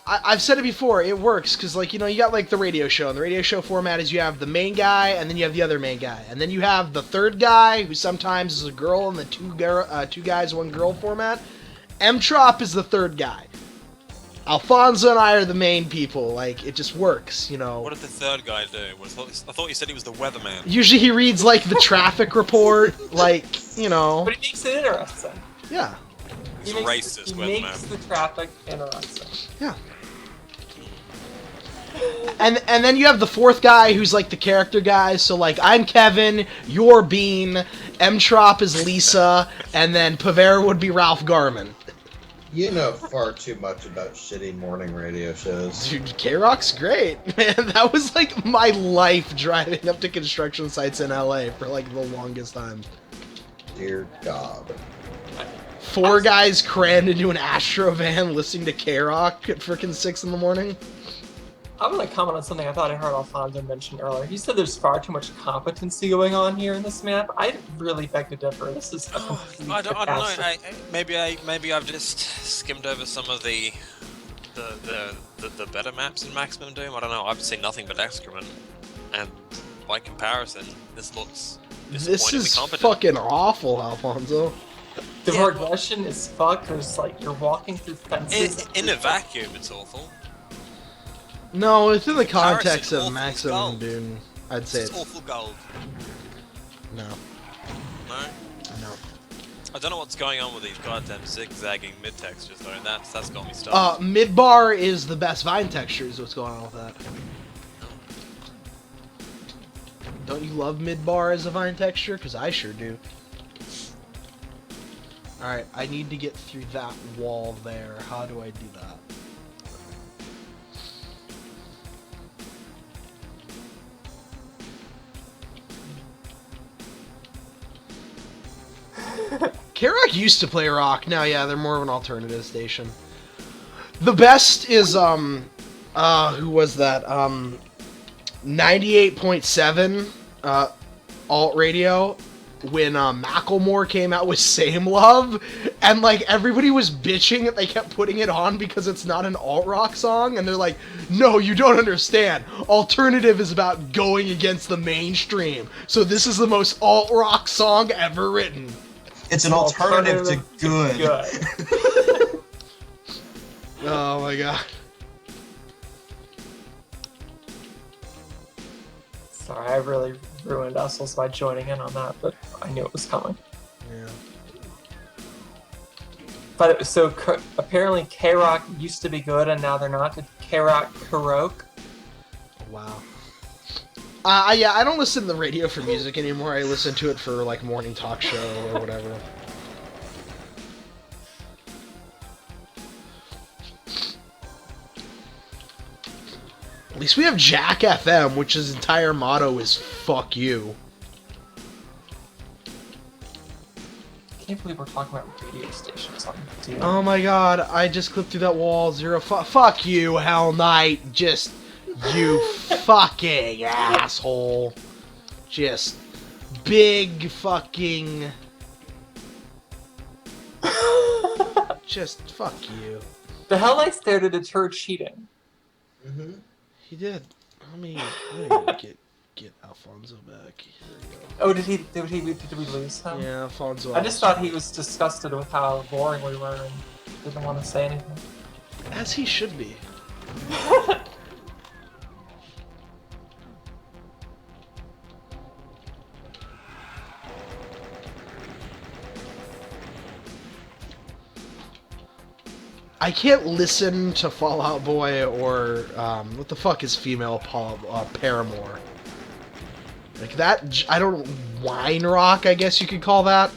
I've said it before. It works because, like, you got like the radio show. And the radio show format is you have the main guy, and then you have the other main guy, and then you have the third guy who sometimes is a girl in the two guys, one girl format. M-Trop is the third guy. Alfonso and I are the main people. Like, it just works, What did the third guy do? I thought you said he was the weatherman. Usually he reads, like, the traffic report, like, But it makes it interesting. Yeah. He's He a makes, racist he makes weatherman. the traffic interesting. Yeah. And then you have the fourth guy who's like the character guy. So like I'm Kevin, you're Bean, M-Trop is Lisa, and then Pavera would be Ralph Garman. You know far too much about shitty morning radio shows. Dude, K-Rock's great, man. That was like my life driving up to construction sites in LA for like the longest time. Dear God. 4 guys crammed into an Astro van listening to K-Rock at frickin' 6 in the morning. I'm going to comment on something I thought I heard Alfonso mention earlier. He said there's far too much competency going on here in this map. I really beg to differ. This is a complete I don't know. catastrophe. Maybe I've just skimmed over some of the better maps in Maximum Doom. I don't know. I've seen nothing but excrement, and by comparison, this looks This disappointingly is competent. fucking awful, Alfonso. The Yeah. progression is fucked. There's like you're walking through fences. In a vacuum, it's awful. No, within the Comparison, context of awful Maximum gold. Doom, I'd say It's it's... awful gold. No. No? No. I don't know what's going on with these goddamn zigzagging mid-textures though, that's got me stuck. Midbar is the best Vine texture is what's going on with that. Don't you love Midbar as a Vine texture? Because I sure do. Alright, I need to get through that wall there. How do I do that? K-Rock used to play rock. Now, yeah, they're more of an alternative station. The best is, who was that? 98.7, alt radio, when, Macklemore came out with Same Love, and, like, everybody was bitching that they kept putting it on because it's not an alt-rock song, and they're like, no, you don't understand. Alternative is about going against the mainstream, so this is the most alt-rock song ever written. It's an alternative to good. Oh my god. Sorry, I really ruined Ussels by joining in on that, but I knew it was coming. Yeah. But so apparently K-Rock used to be good and now they're not. Did K-Rock Karaoke? Wow. Yeah, I don't listen to the radio for music anymore. I listen to it for, like, morning talk show or whatever. At least we have Jack FM, which his entire motto is "fuck you." I can't believe we're talking about radio stations on TV. Oh my god, I just clipped through that wall. Fuck you, Hell Knight. Just, you fucking asshole. Just, big fucking... Just, fuck you. The Hell Knight's there to deter cheating. Mm-hmm. He did. Let me get Alfonso back. Here we go. Oh, did we lose him? Yeah, Alfonso. I just thought he was disgusted with how boring we were and didn't want to say anything. As he should be. I can't listen to Fall Out Boy or, what the fuck is female Paramore? Like that, I don't, wine rock, I guess you could call that.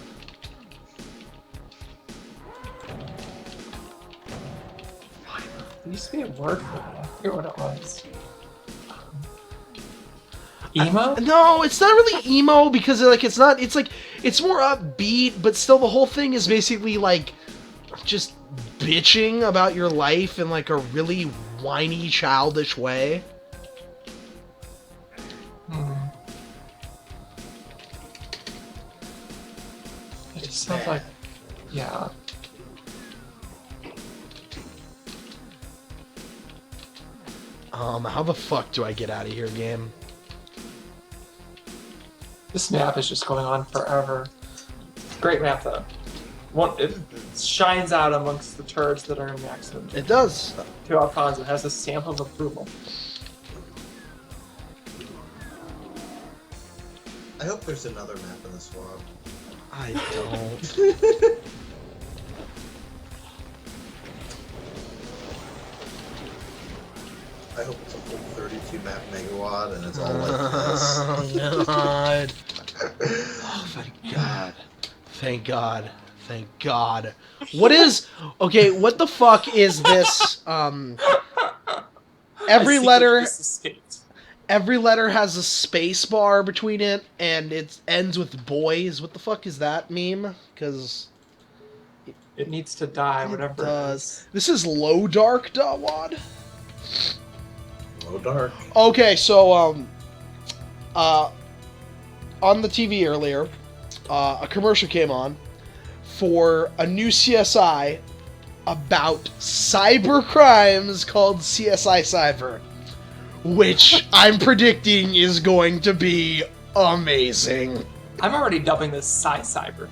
There used to be a word for that. I forget what it was. Emo? No, it's not really emo because like it's not. It's like it's more upbeat, but still the whole thing is basically like just bitching about your life in like a really whiny, childish way. It just sounds like, yeah. How the fuck do I get out of here, game? This map is just going on forever. Great map though. It shines out amongst the turds that are in maximum. It does. To Alfonso, it has a stamp of approval. I hope there's another map in the swamp. I don't. I hope it's a full 32 map megawatt and it's all like this. Oh god. Oh, thank God. Thank God. Thank God. What is... Okay, what the fuck is this? Every letter has a space bar between it, and it ends with boys. What the fuck is that meme? Because... It needs to die, whatever it does. This is Low Dark, Dawad? Low Dark. Okay, so, on the TV earlier, a commercial came on for a new CSI about cyber crimes called CSI Cyber, which I'm predicting is going to be amazing. I'm already dubbing this Cyber.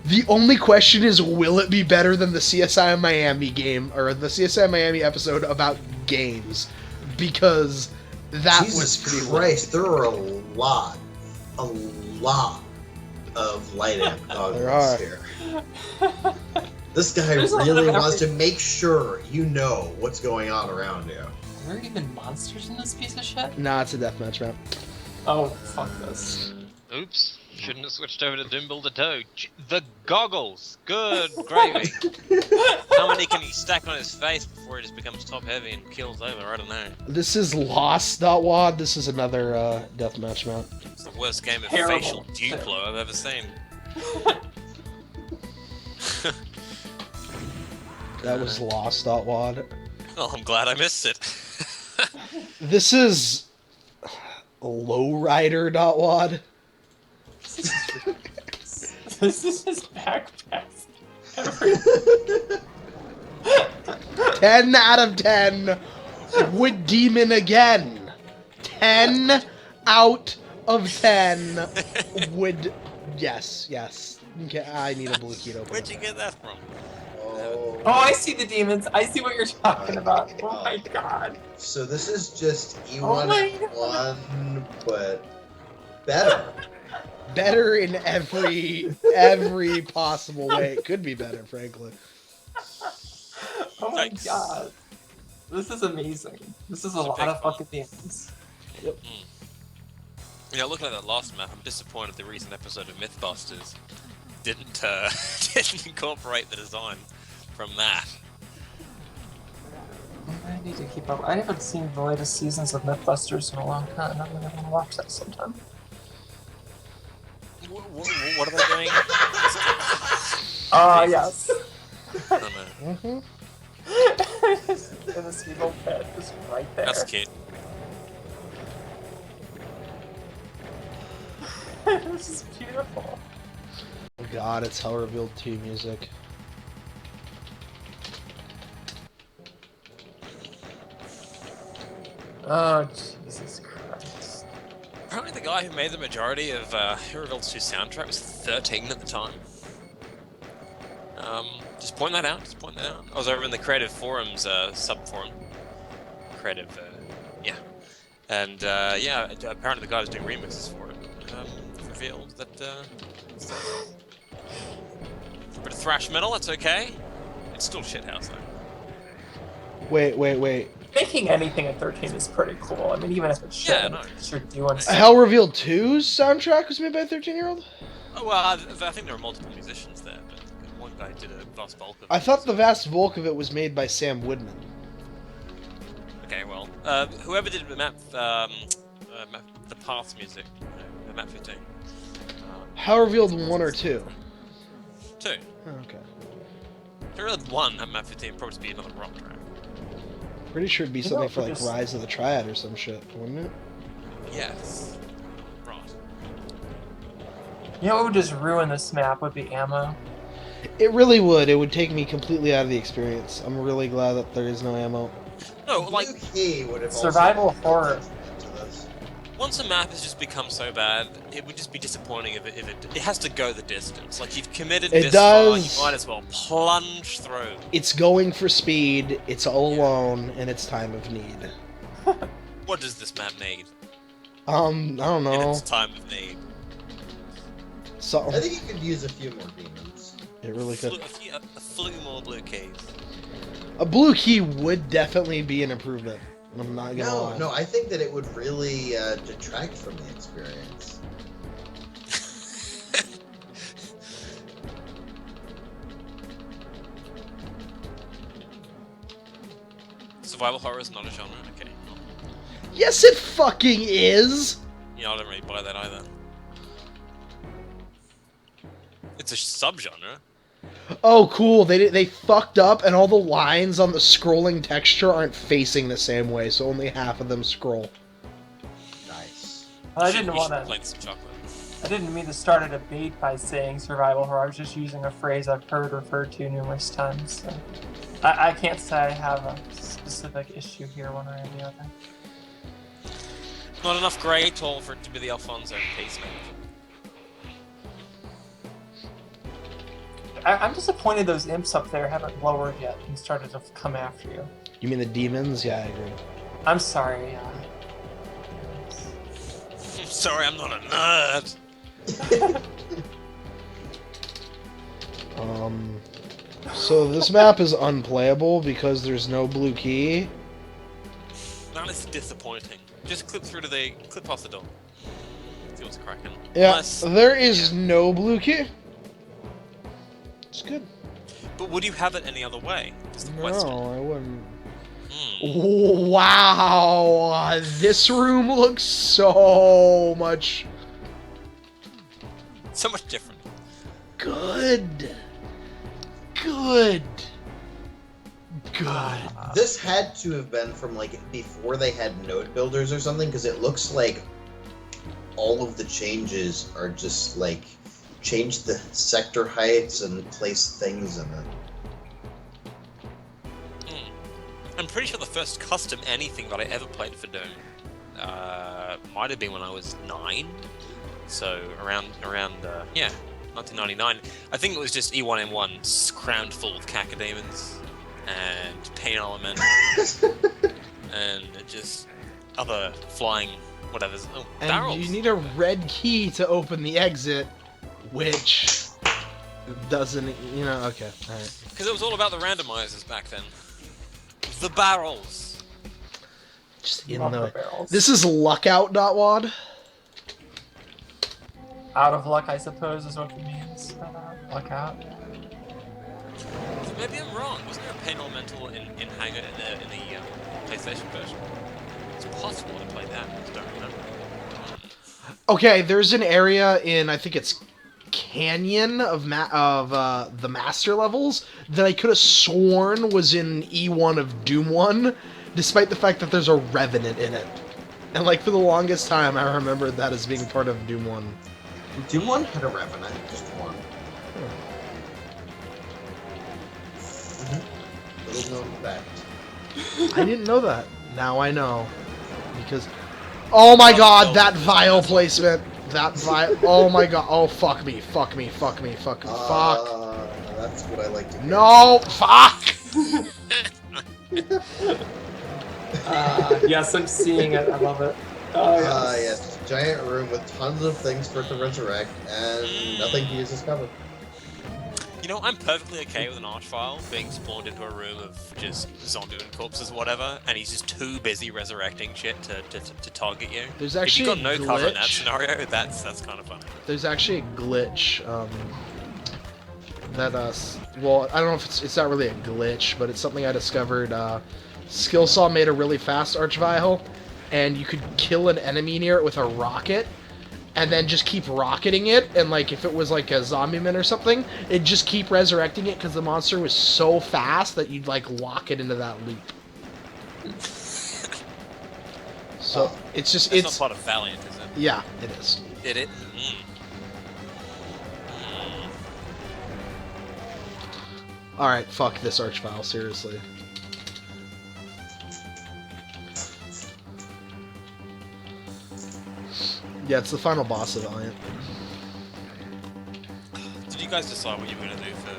The only question is, will it be better than the CSI Miami game, or the CSI Miami episode about games? Because that was Jesus pretty Christ, there are a lot of light amp There goggles are. here. This guy There's a lot really of wants to everything. make sure you know what's going on around you. Are there even monsters in this piece of shit? Nah, it's a deathmatch map. Oh, fuck this. Oops. Shouldn't have switched over to Doom Builder 2. The goggles! Good gravy. How many can he stack on his face before he just becomes top heavy and kills over? I don't know. This is Lost.wad. This is another deathmatch map. It's the worst game of Terrible. facial Duplo I've ever seen. That was Lost.wad. Oh, I'm glad I missed it. This is Lowrider.wad. This is his backpacks. 10 out of 10. Would demon again. 10 out of 10. Would. Yes. Okay, I need a blue key to open Where'd it. you get that from? Oh. Oh, I see the demons. I see what you're talking about. Oh my god. So this is just Oh my E1 but better. Better in every possible way. It could be better, frankly. Oh my Thanks. god. This is amazing. This is a lot big of fucking demons. Yeah, looking at that last map, I'm disappointed the recent episode of Mythbusters didn't didn't incorporate the design from that. I need to keep up. I haven't seen the latest seasons of Mythbusters in a long time. I'm gonna watch that sometime. What are they doing? Yes. I don't know. Mm-hmm. And this evil pet is right there. That's cute. This is beautiful. God, it's Hell Revealed 2 music. Oh, Jesus Christ. Apparently the guy who made the majority of Hero Revealed 2 soundtrack was 13 at the time. Just point that out, I was over in the Creative Forums sub-forum. Creative, yeah. And, yeah, apparently the guy was doing remixes for it. Revealed that, it's a bit of thrash metal, that's okay. It's still shithouse, though. Wait. Making anything at 13 is pretty cool. I mean, even if it's shit, Yeah, no. you're doing stuff. Hell Revealed 2's soundtrack was made by a 13-year-old? Oh, well, I think there are multiple musicians there, but one guy did a vast bulk of it. I thought the vast bulk of it was made by Sam Woodman. Okay, well, whoever did the map, the Path music, map 15. Hell Revealed 1 or 2? 2. Oh, okay. If I really had 1 at map 15, it'd probably be another rock track. Pretty sure it'd be You something know, for like just- Rise of the Triad or some shit, wouldn't it? Yes. Right. You know what would just ruin this map would be ammo. It really would. It would take me completely out of the experience. I'm really glad that there is no ammo. No, like, UK would have Survival also horror. to this. once a map has just become so bad, it would just be disappointing if it has to go the distance. Like, you've committed It this does. far, you might as well plunge through. It's going for speed, it's all alone, and it's time of need. What does this map need I don't in know. its time of need? So, I think you could use a few more demons. it really could. A few more blue keys. A blue key would definitely be an improvement. I'm not gonna lie. No, I think that it would really detract from the experience. Survival horror is not a genre, okay. Yes, it fucking is! Yeah, I don't really buy that either. It's a subgenre. Oh, cool. They fucked up, and all the lines on the scrolling texture aren't facing the same way, so only half of them scroll. Nice. I You didn't should want to. complain some chocolate. I didn't mean to start a debate by saying survival horror. I was just using a phrase I've heard referred to numerous times. So I can't say I have a specific issue here, one way or the other. Not enough grey at all for it to be the Alfonso piece, man. I'm disappointed those imps up there haven't lowered yet and started to come after you. You mean the demons? Yeah, I agree. I'm sorry. Sorry, I'm not a nerd. So this map is unplayable because there's no blue key. That is disappointing. Just clip past the door. See what's cracking. Yeah, Unless, there is no blue key. It's good. but would you have it any other way? Is the No, question. I wouldn't. Hmm. Wow, this room looks so much So much different. good. Good. This had to have been from like before they had node builders or something, because it looks like all of the changes are just like change the sector heights and place things in it. I'm pretty sure the first custom anything that I ever played for Doom might have been when I was 9. So around 1999. I think it was just E1M1 crammed full of cacodemons and pain elementals and just other flying whatever's. Oh, And barrels. you need a red key to open the exit, which doesn't, okay, alright. Because it was all about the randomizers back then. The barrels. Just Love the barrels. This is luck out, Dotwad. Out of luck, I suppose, is what it means. Luck out. Maybe I'm wrong. Wasn't there a pain elemental in Hangar in the PlayStation version? It's possible to play that. I just don't remember. Okay, there's an area in, I think it's Canyon of the Master levels that I could have sworn was in E1 of Doom 1, despite the fact that there's a Revenant in it. And like for the longest time, I remembered that as being part of Doom 1. Doom 1 had a Revenant, just one. Little known fact. I didn't know that. Now I know. Because... Oh my god, that vial placement! That vial... Oh my god. Oh, fuck me. Fuck me. Fuck me. Fuck me. Fuck. That's what I like to hear. No! Fuck! Yes, I'm seeing it. I love it. Oh, yes. Yes. Giant room with tons of things for it to resurrect, and nothing to use as cover. You know, I'm perfectly okay with an Archvile being spawned into a room of just zombie and corpses, whatever, and he's just too busy resurrecting shit to target you. There's If actually you got no a cover in that glitch. scenario, that's kind of funny. There's actually a glitch, that, well, I don't know if it's not really a glitch, but it's something I discovered. Skillsaw made a really fast Archvile, and you could kill an enemy near it with a rocket, and then just keep rocketing it, and like if it was like a zombie man or something, it'd just keep resurrecting it because the monster was so fast that you'd like lock it into that loop. So it's just It's not part of Valiant, is it? yeah, it is. Did it? All right, fuck this Archvile, seriously. Yeah, it's the final boss of Valiant. Did you guys decide what you were going to do for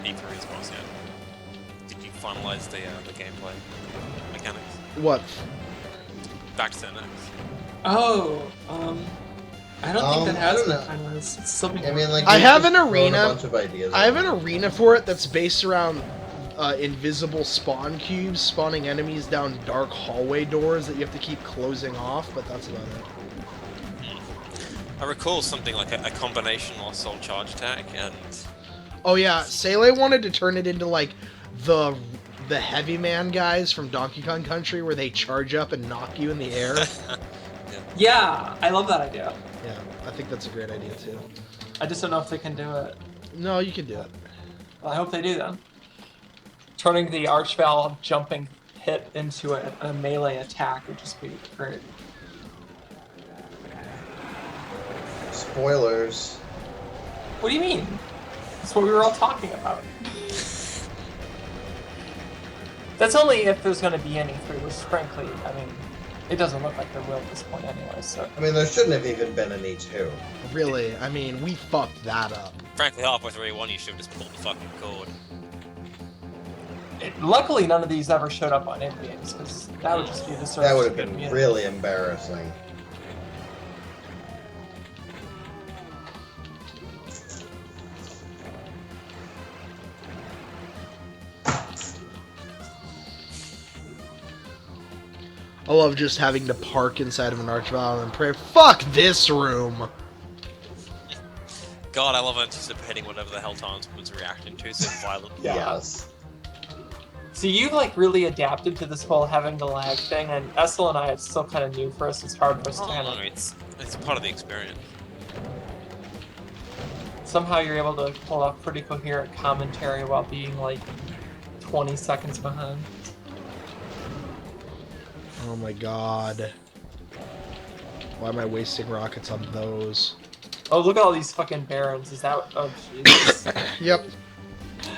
E3's boss yet? Did you finalize the gameplay mechanics? What? Back to next. Oh, I don't think that I has don't been know. finalized. It's something. I mean, like I we've have just an thrown arena- A bunch of ideas. I have an arena for it that's based around invisible spawn cubes spawning enemies down dark hallway doors that you have to keep closing off, but that's about it. I recall something like a combination lost soul charge attack and Oh yeah, Sele wanted to turn it into like the heavy man guys from Donkey Kong Country where they charge up and knock you in the air. Yeah, I love that idea. Yeah, I think that's a great idea too. I just don't know if they can do it. No, you can do it. Well, I hope they do then. Turning the Archvile jumping hit into a melee attack would just be great. Spoilers. What do you mean? That's what we were all talking about. That's only if there's going to be any, which frankly, I mean, It doesn't look like there will at this point anyway, so... I mean, there shouldn't have even been an E2. Really, I mean, we fucked that up. Frankly, halfway through E1, you should have just pulled the fucking cord. Luckily, none of these ever showed up on end games, because that would just be the That would have been really embarrassing. I love just having to park inside of an Archvile and pray, fuck this room! God, I love anticipating whatever the hell Tarnsman's reacting to so violently. Yeah. Yes. So you've like really adapted to this whole having the lag thing, and Essel and I, it's still kind of new for us. It's hard for us to Oh, handle. no, it's part of the experience. Somehow you're able to pull off pretty coherent commentary while being like 20 seconds behind. Oh my god. Why am I wasting rockets on those? Oh, look at all these fucking barons. Is that? Oh, Jesus. Yep.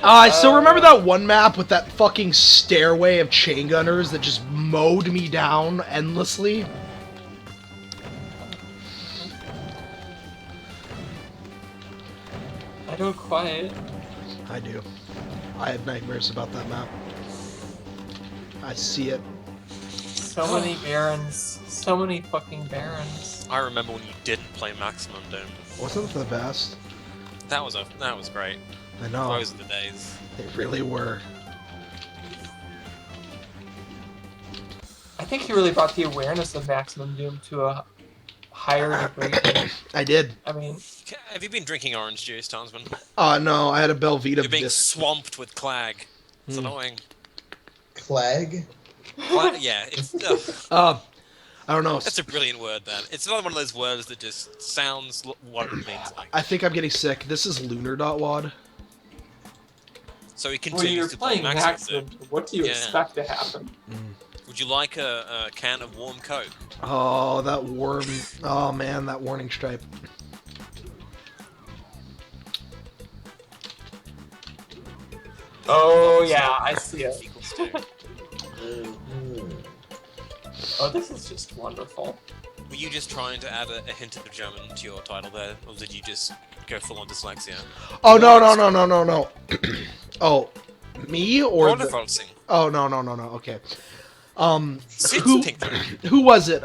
I still remember that one map with that fucking stairway of chain gunners that just mowed me down endlessly. I don't quite. I do. I have nightmares about that map. I see it. So many barons. So many fucking barons. I remember when you didn't play Maximum Doom. Wasn't the best? That was great. I know. Those are the days. They really were. I think he really brought the awareness of Maximum Doom to a higher degree. I did. I mean, Have you been drinking orange juice, Tarnsman? No, I had a Belvita. You're being swamped with clag. It's annoying. Clag? Yeah, it's... ugh. I don't know. That's a brilliant word, then. It's another one of those words that just sounds what it means like. I think I'm getting sick. This is lunar.wad. So he when continues you're to play playing Maximum Maximum, what do you expect to happen? Would you like a can of warm Coke? Oh, that worm. Oh, man, that warning stripe. Oh, yeah, I see it. Equals two. Oh, this is just wonderful. Were you just trying to add a hint of German to your title there, or did you just go full on dyslexia? Oh, no. Oh, me or the... Wonderful. Oh, no. Okay. Who? Who was it?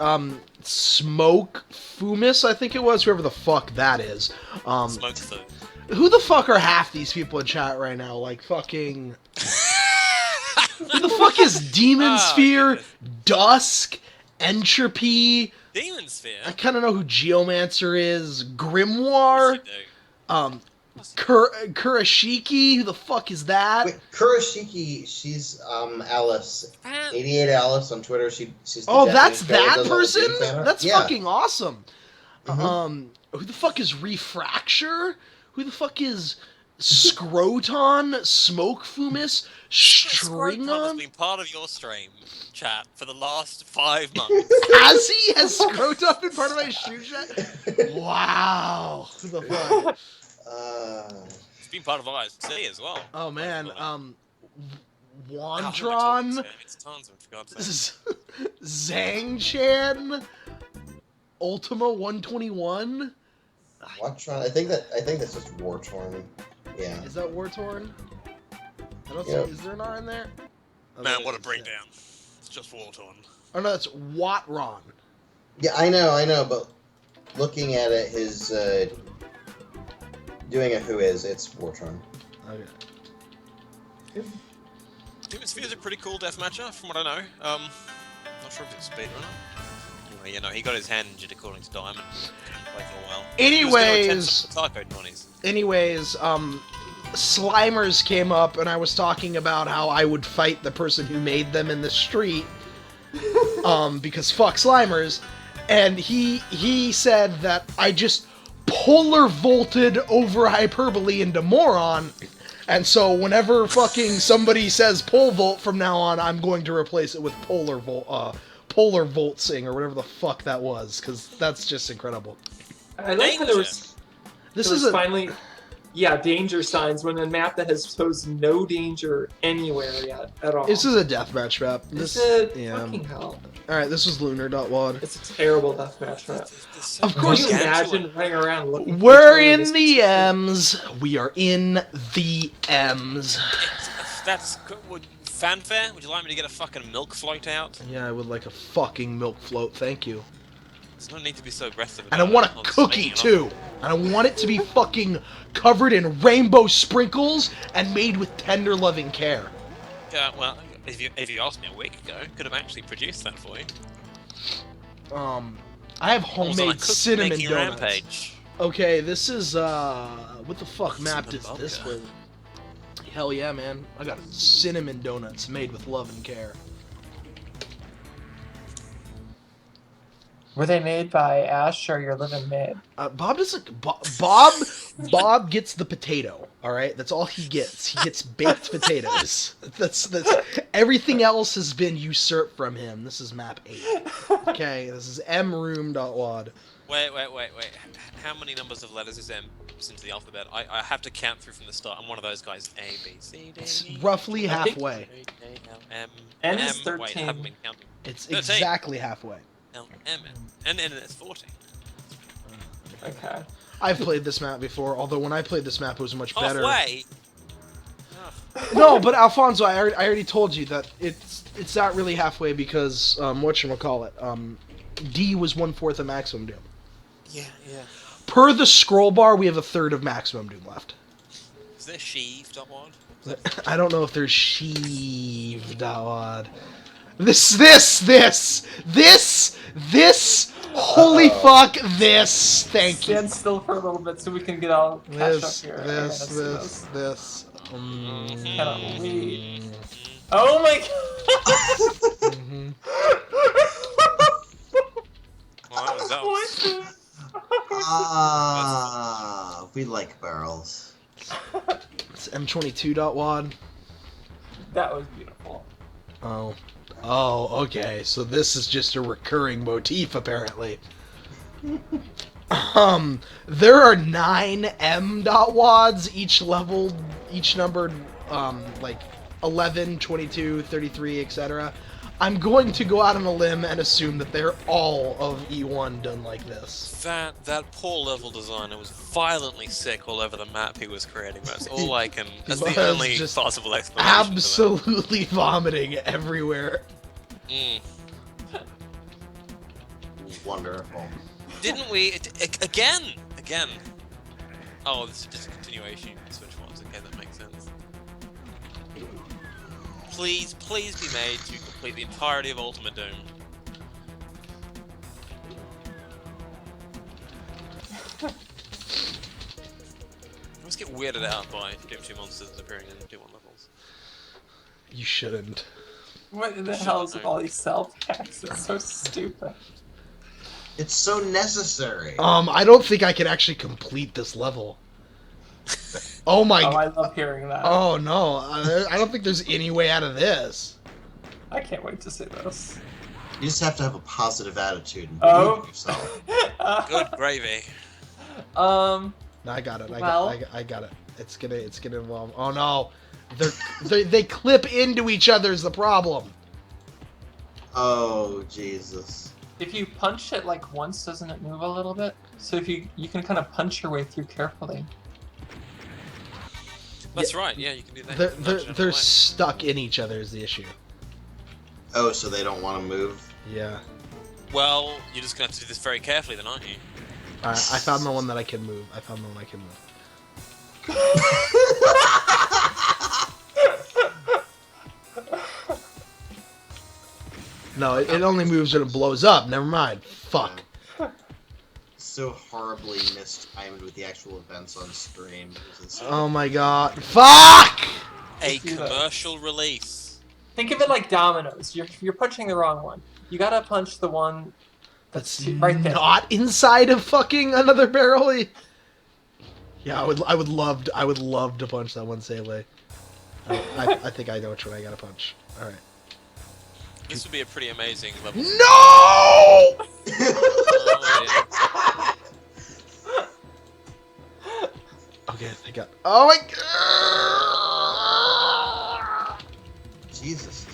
Smoke Fumis, I think it was, whoever the fuck that is. Smoke the... Who the fuck are half these people in chat right now? Like, fucking... Who the fuck is Demon Oh, Sphere, goodness. Dusk, Entropy? Demon Sphere? I kind of know who Geomancer is. Grimoire? Yes, you do. Kurashiki? Who the fuck is that? Wait, Kurashiki, she's Alice. 88 Alice on Twitter. She's the Oh, Japanese that's girl that does all the person? game fan art. That's Yeah. fucking awesome. Mhm. Who the fuck is Refracture? Who the fuck is Scroton? Smoke Fumis? Scroton has Stringon? been part of your stream chat for the last 5 months. Has he? Has Scroton been part of my stream chat? Wow. Who the fuck? It's been part of ISC as well. Oh man, Oh, Wantron, it's Tarnsman, for God's sake. Zhang-Chan, Ultima 121. Watchtron. I think that's just War Torn. Yeah. Is that War Torn? I don't Yep. see. Is there an R in there? Oh, Man, there what a is, breakdown. It's just Wartorn. Oh no, that's Watron. Yeah, I know, but looking at it, his doing a who is, it's War Torn. Okay. Demon Sphere is a pretty cool deathmatcher, from what I know. Not sure if it's speed or not. Anyway, you know, he got his hand injured according to Diamond. Couldn't play for a while. He was gonna attempt some Taco 20s. Anyways, Slimers came up and I was talking about how I would fight the person who made them in the street. Because fuck Slimers. And he said that I just polar volted over hyperbole into moron. And so whenever fucking somebody says pole vault from now on, I'm going to replace it with polar voltzing or whatever the fuck that was, because that's just incredible. I like how there was This there is was a finally Yeah, danger signs when a map that has posed no danger anywhere yet at all. This is a deathmatch map. This This, is yeah. fucking hell. Alright, this was lunar.wad. It's a terrible deathmatch map. Of course, Can you imagine running around looking for We're each other in this the quickly? M's. We are in the M's. That's fanfare. Would you like me to get a fucking milk float out? Yeah, I would like a fucking milk float, thank you. There's no need to be so aggressive. And I about want it. a I'll just cookie make it too. And I want it to be fucking covered in rainbow sprinkles and made with tender loving care. up. Yeah, well, if you asked me a week ago, could have actually produced that for you. I have I was on a homemade cookie cinnamon making donuts. rampage. Okay, this is what the fuck map is Cinnamon this bugger. with? Hell yeah, man. I got cinnamon donuts made with love and care. Were they made by Ash or your living maid? Bob doesn't. Bob gets the potato. All right, that's all he gets. He gets baked potatoes. That's everything else has been usurped from him. This is map 8. Okay, this is mroom.wad. Wait. How many numbers of letters is M into the alphabet? I have to count through from the start. I'm one of those guys. A, B, C, D, It's E, roughly I think- halfway. M. N is Wait, I 13. haven't been counting. It's 13. exactly halfway. L, M, and then it's 40. Okay. I've played this map before, although when I played this map, it was much better. Halfway. No, but Alfonso, I already told you that it's not really halfway because whatchamacallit, D was 1/4 of maximum doom. Yeah. Per the scroll bar, we have 1/3 of maximum doom left. Is there sheave, Dotwad? I don't know if there's sheave dawad. This, holy fuck, this, thank you. Stand still for a little bit so we can get all catch up This, here. this. Cannot wait. Oh my god! Mhm. Well, that was- We like barrels. It's M22.wad. That was beautiful. Oh, okay. So this is just a recurring motif, apparently. There are 9 M.wads, each leveled, each numbered, like 11, 22, 33, etc. I'm going to go out on a limb and assume that they're all of E1 done like this. That poor level designer was violently sick all over the map he was creating. That's all I can. That's was the only just possible explanation. for Absolutely vomiting everywhere. that. Mm. Wonderful. Didn't we again? Oh, this is just a continuation. Switch ones. Okay, that makes sense. Please be made to complete the entirety of Ultimate Doom. I always get weirded out by Doom 2 monsters appearing in Doom 1 levels. You shouldn't. What the hell is with all these cell packs? It's so stupid. It's so necessary. I don't think I can actually complete this level. Oh my Oh, god. I love hearing that. Oh no, I don't think there's any way out of this. I can't wait to see this. You just have to have a positive attitude and Oh. believe in yourself. Good gravy. No, I got it. Well- I got it. It's gonna involve. Oh no, they clip into each other is the problem. Oh, Jesus. If you punch it like once, doesn't it move a little bit? So if you can kind of punch your way through carefully. That's right. Yeah, you can do that. They're stuck in each other is the issue. Oh, so they don't want to move? Yeah. Well, you're just gonna have to do this very carefully, then, aren't you? I found the one that I can move. No, it only moves when it blows up. Never mind. Fuck. So horribly mistimed with the actual events on screen. Oh my god. Fuck! A do that. commercial release. Think of it like dominoes. You're punching the wrong one. You gotta punch the one That's right there. not inside of fucking another barrel. Yeah, I would love to punch that one Sele. I think I know which one I gotta punch. All right. This would be a pretty amazing level. No! Oh, yeah. Okay, thank God. Oh my God! Jesus.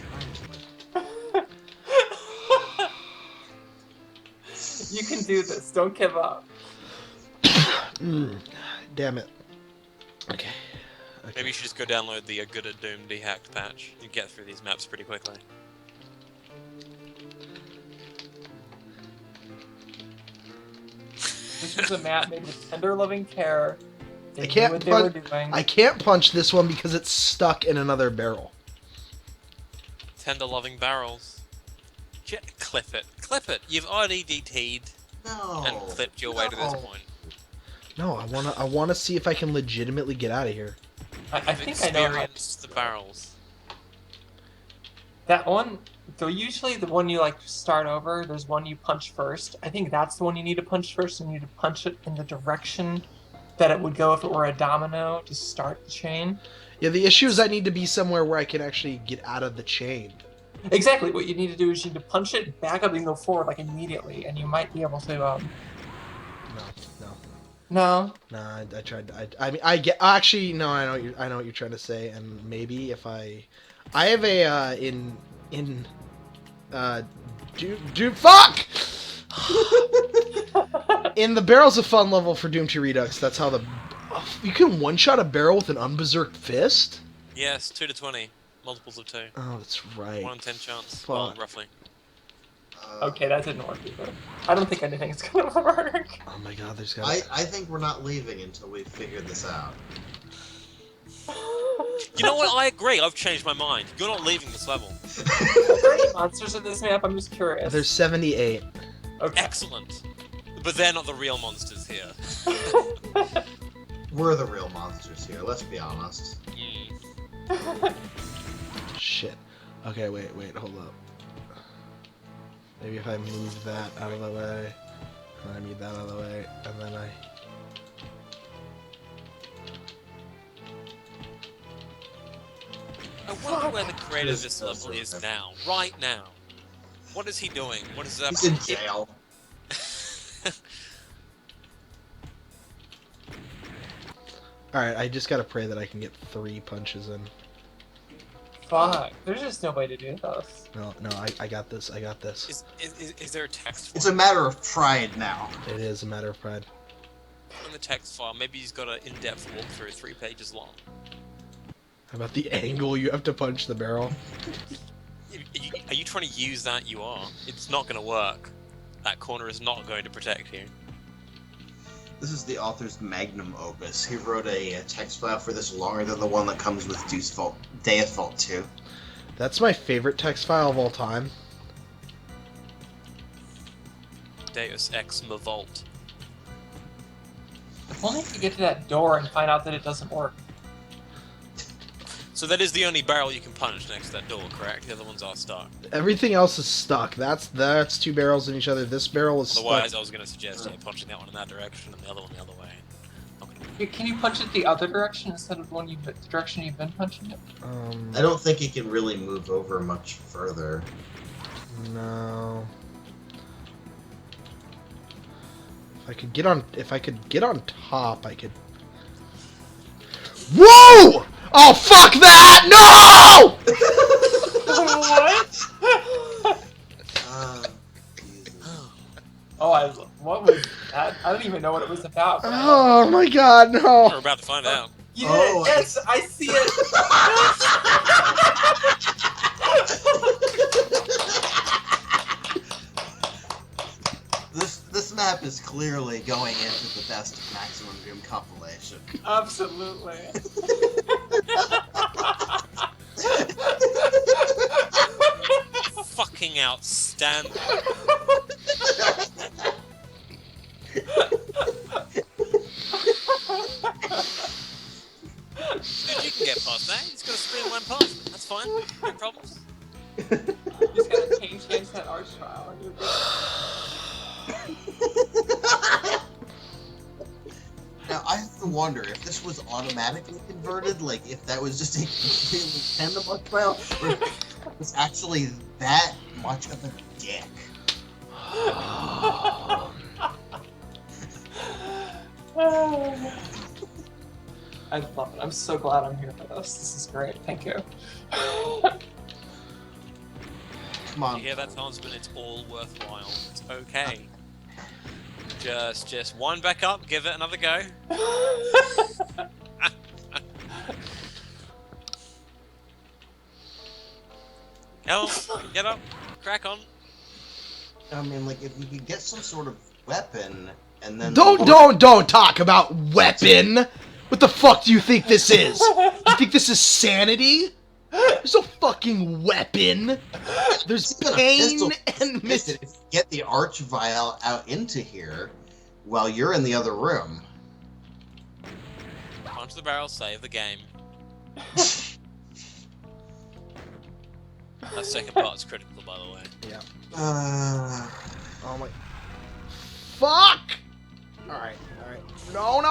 You can do this. Don't give up. Damn it. Okay. Maybe you should just go download the Good at Doom dehacked patch. You get through these maps pretty quickly. This was a map made with tender, loving care. They I can't knew what they were punch. doing. I can't punch this one because it's stuck in another barrel. Tender loving barrels. Clip it. Clip it. You've already DT'd No. and clipped your way to this No. point. No, I wanna see if I can legitimately get out of here. I You've think I know how. experienced the barrels. That one, so usually the one you like start over, there's one you punch first. I think that's the one you need to punch first, and you need to punch it in the direction that it would go if it were a domino to start the chain. Yeah, the issue is I need to be somewhere where I can actually get out of the chain. Exactly, what you need to do is you need to punch it, back up, and go forward like immediately, and you might be able to. No. No. Nah, I tried. I mean, I get. Actually, no. I know what you're trying to say, and maybe if I have a Doom. Fuck. In the Barrels of Fun level for Doom 2 Redux, that's how you can one-shot a barrel with an unberserked fist. Yes, 2 to 20. Multiples of 2. Oh, that's right. 1 in 10 chance. Fuck. Well, roughly. Okay, that didn't work either. I don't think anything's gonna work. Oh my God, there's got. I think we're not leaving until we figure this out. You know what? I agree. I've changed my mind. You're not leaving this level. Are there any monsters in this map? I'm just curious. There's 78. Okay. Excellent. But they're not the real monsters here. We're the real monsters here, let's be honest. Mm. Shit. Okay, wait, hold up. Maybe if I move that out of the way, and I move that out of the way, and then I wonder where the creator of This this level does is look now. Right now. What is he doing? What is that? He's in jail. Alright, I just gotta pray that I can get 3 punches in. Fuck. There's just no way to do this. No, I got this, I got this. Is there a text It's a file? matter of pride now. It is a matter of pride. In the text file, maybe he's got an in-depth walkthrough 3 pages long. How about the angle you have to punch the barrel? Are you trying to use that? You are. It's not going to work. That corner is not going to protect you. This is the author's magnum opus. He wrote a text file for this longer than the one that comes with Deus Vault 2. That's my favorite text file of all time. Deus Ex Mavolt. If only you could get to that door and find out that it doesn't work. So that is the only barrel you can punch next to that door, correct? The other ones are stuck. Everything else is stuck. That's 2 barrels in each other. This barrel is Otherwise, stuck. I was going to suggest punching that one in that direction and the other one the other way. Okay. Can you punch it the other direction instead of the direction you've been punching it? I don't think he can really move over much further. No. If I could get on top, I could. Whoa! Oh fuck that! No! What? Jesus. What was that? I don't even know what it was about. Oh my God, no! We're about to find out. Yeah, Oh, yes, I see it. This map is clearly going into the best of Maximum Doom compilation. Absolutely. Fucking outstanding. Dude, you can get past that. He's got a streamline past it. That's fine. No problems. You just gotta change that art style and you're good. Now, I have to wonder if this was automatically converted, like if that was just a completely random art file, or if it was actually that much of a dick. I love it. I'm so glad I'm here for this. This is great. Thank you. Come You on. hear that, Tarnsman? It's all worthwhile. It's okay. Just one back up, give it another go. Come on, get up, crack on. I mean, like, if you could get some sort of weapon, and then... Don't talk about weapon! What the fuck do you think this is? You think this is sanity? There's no fucking weapon! There's It's even a pain pistol. and Listen, if you get the arch vial out into here, while you're in the other room. Punch the barrel, save the game. That second part's critical, by the way. Yeah. Oh my... Fuck! Alright. No.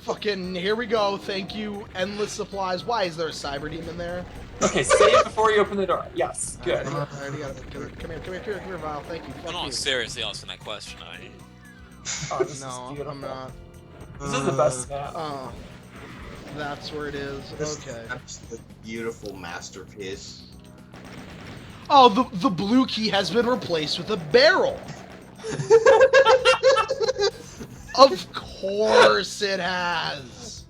Fucking, here we go. Thank you, endless supplies. Why is there a cyber demon there? Okay, save before you open the door. Yes, good. I already got it. Come here, Val. Thank you. I'm Fuck not you. seriously asking that question, are you? Oh, this is No, beautiful. I'm not. This is the best map. Oh. That's where it is. Okay. That's the beautiful masterpiece. Oh, the blue key has been replaced with a barrel. Of course it has.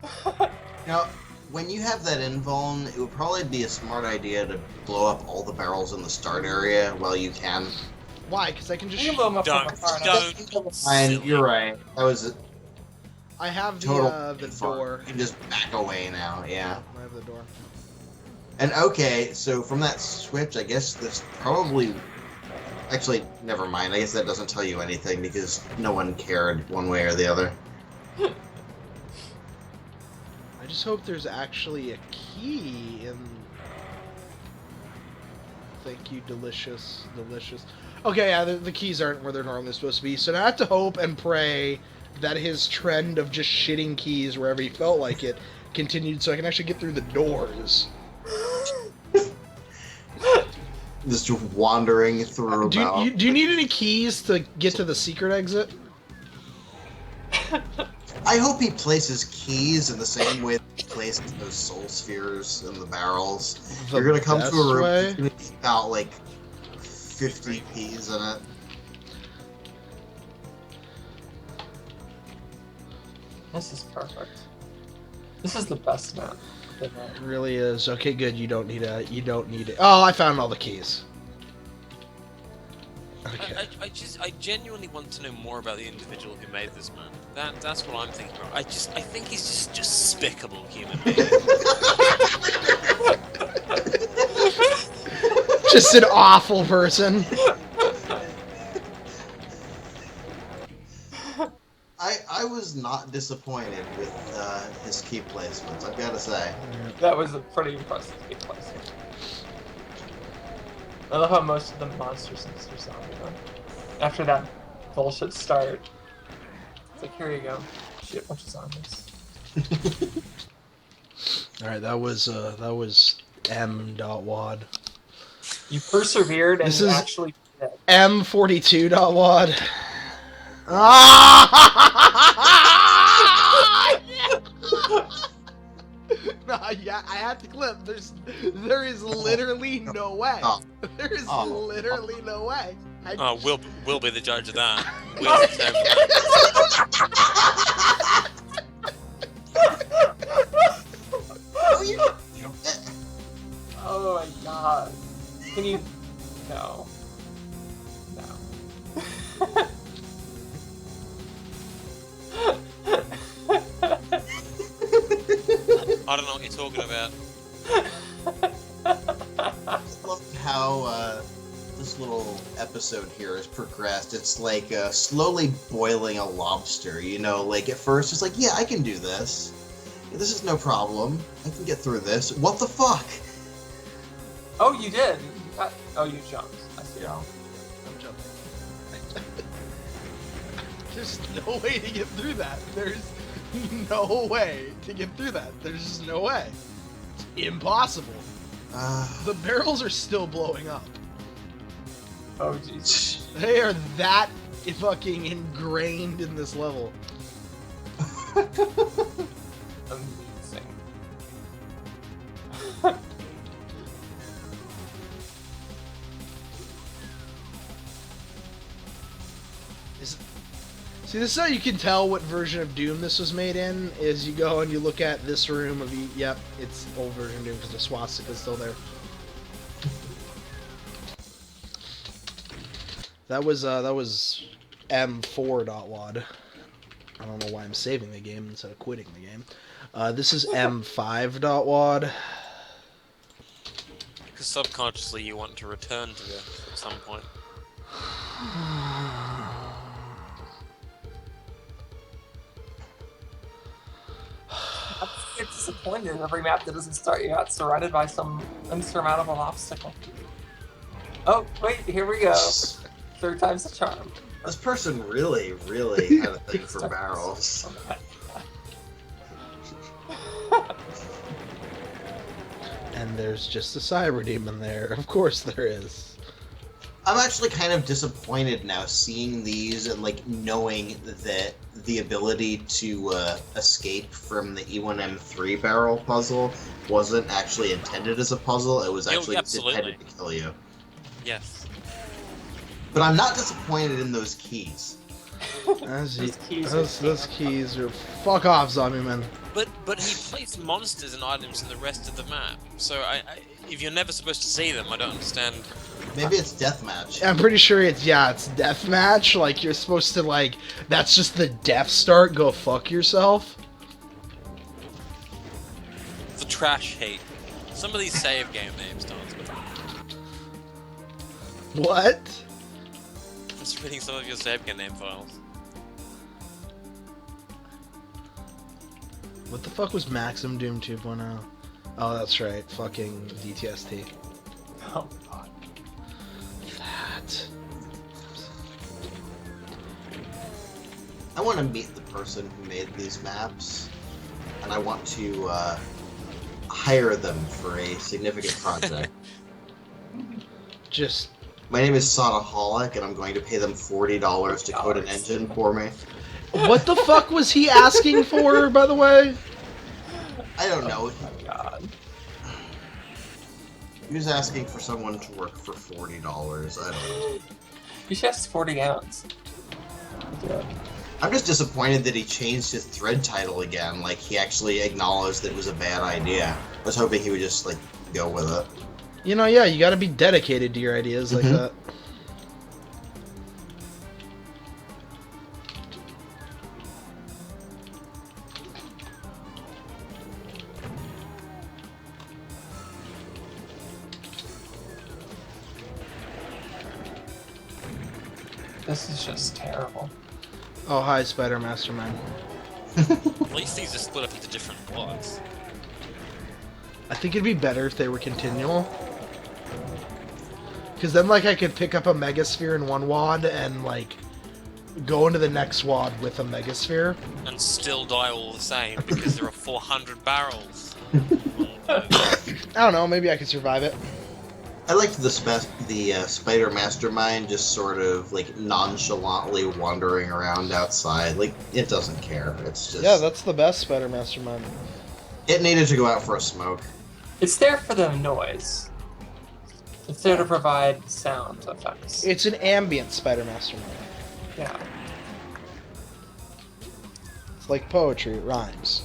Now, when you have that invuln, it would probably be a smart idea to blow up all the barrels in the start area while you can. Why? Because I can just. You can blow them up Don't, from far enough. don't. Fine, Silly. you're right. That was a I have total the fun. door. You can just back away now, yeah. I have the door. And okay, so from that switch, I guess this probably... Actually, never mind. I guess that doesn't tell you anything because no one cared one way or the other. I just hope there's actually a key in. Thank you, delicious. Okay, yeah, the keys aren't where they're normally supposed to be, so now I have to hope and pray that his trend of just shitting keys wherever he felt like it continued, so I can actually get through the doors. Just wandering through Do about... you need any keys to get to the secret exit? I hope he places keys in the same way that he places those soul spheres in the barrels. The You're gonna come to best a room way? that's gonna be about like 50 keys in it. This is perfect. This is the best map. It really is. Okay, good. You don't need it. Oh, I found all the keys. Okay. I genuinely want to know more about the individual who made this man. That's what I'm thinking. I think he's just despicable human being. Just an awful person. I was not disappointed with his key placements, I've got to say. That was a pretty impressive key placement. I love how most of the monsters in this are zombie though. After that bullshit start, it's like, here you go. Shit, bunch of zombies. All right, that was M.Wad. You persevered and This you is- actually did. M42.Wad. No, yeah, I had to clip. There is literally no way. Oh. There is Oh. literally no way. Oh, we'll be the judge of that. We'll determine that. Oh my god. Can you... No. No. I don't know what you're talking about. I love how this little episode here has progressed. It's like slowly boiling a lobster, you know, like at first it's like, yeah, I can do this. This is no problem. I can get through this. What the fuck? Oh, you did. Oh, you jumped. I see. Yeah, I'm jumping. There's no way to get through that. There's no way to get through that. There's just no way. It's impossible. The barrels are still blowing up. Oh, jeez. They are that fucking ingrained in this level. Amazing. See, this is how you can tell what version of Doom this was made in, is you go and you look at this room of, yep, it's old version of Doom because the swastika's still there. That was M4.wad. I don't know why I'm saving the game instead of quitting the game. This is M5.wad. Because subconsciously you want to return to this at some point. I'm get disappointed in every map that doesn't start you out surrounded by some insurmountable obstacle. Oh, wait, here we go. Third time's the charm. This person really had a thing for barrels. And there's just a cyber demon there. Of course there is. I'm actually kind of disappointed now seeing these and like knowing that the ability to escape from the E1M3 barrel puzzle wasn't actually intended as a puzzle. It was actually intended to kill you. Yes. But I'm not disappointed in those keys. Those keys are fuck off, zombie man. But he placed monsters and items in the rest of the map. So if you're never supposed to see them, I don't understand. Maybe it's deathmatch. I'm pretty sure it's deathmatch. Like you're supposed to like that's just the death start. Go fuck yourself. The trash hate. Some of these save game names, Tarnsman. What? I'm just reading some of your save game name files. What the fuck was Maximum Doom 2.0? Oh, that's right. Fucking DTST. Oh, God. That. I want to meet the person who made these maps, and I want to hire them for a significant project. Just. My name is Sodaholic, and I'm going to pay them $40 to code an engine for me. What the fuck was he asking for, by the way? I don't know. Oh my God. He was asking for someone to work for $40. I don't know. You should ask 40 ounce. Yeah. I'm just disappointed that he changed his thread title again. Like, he actually acknowledged that it was a bad idea. I was hoping he would just, like, go with it. You know, yeah, you gotta be dedicated to your ideas like that. This is just terrible. Oh, hi, Spider Mastermind. At least these are split up into different wads. I think it'd be better if they were continual. Because then, like, I could pick up a Megasphere in one wad and, like, go into the next wad with a Megasphere. And still die all the same because there are 400 barrels. I don't know, maybe I could survive it. I liked the Spider Mastermind just sort of, like, nonchalantly wandering around outside. Like, it doesn't care. It's just... Yeah, that's the best Spider Mastermind. It needed to go out for a smoke. It's there for the noise. It's there to provide sound effects. It's an ambient Spider Mastermind. Yeah. It's like poetry, it rhymes.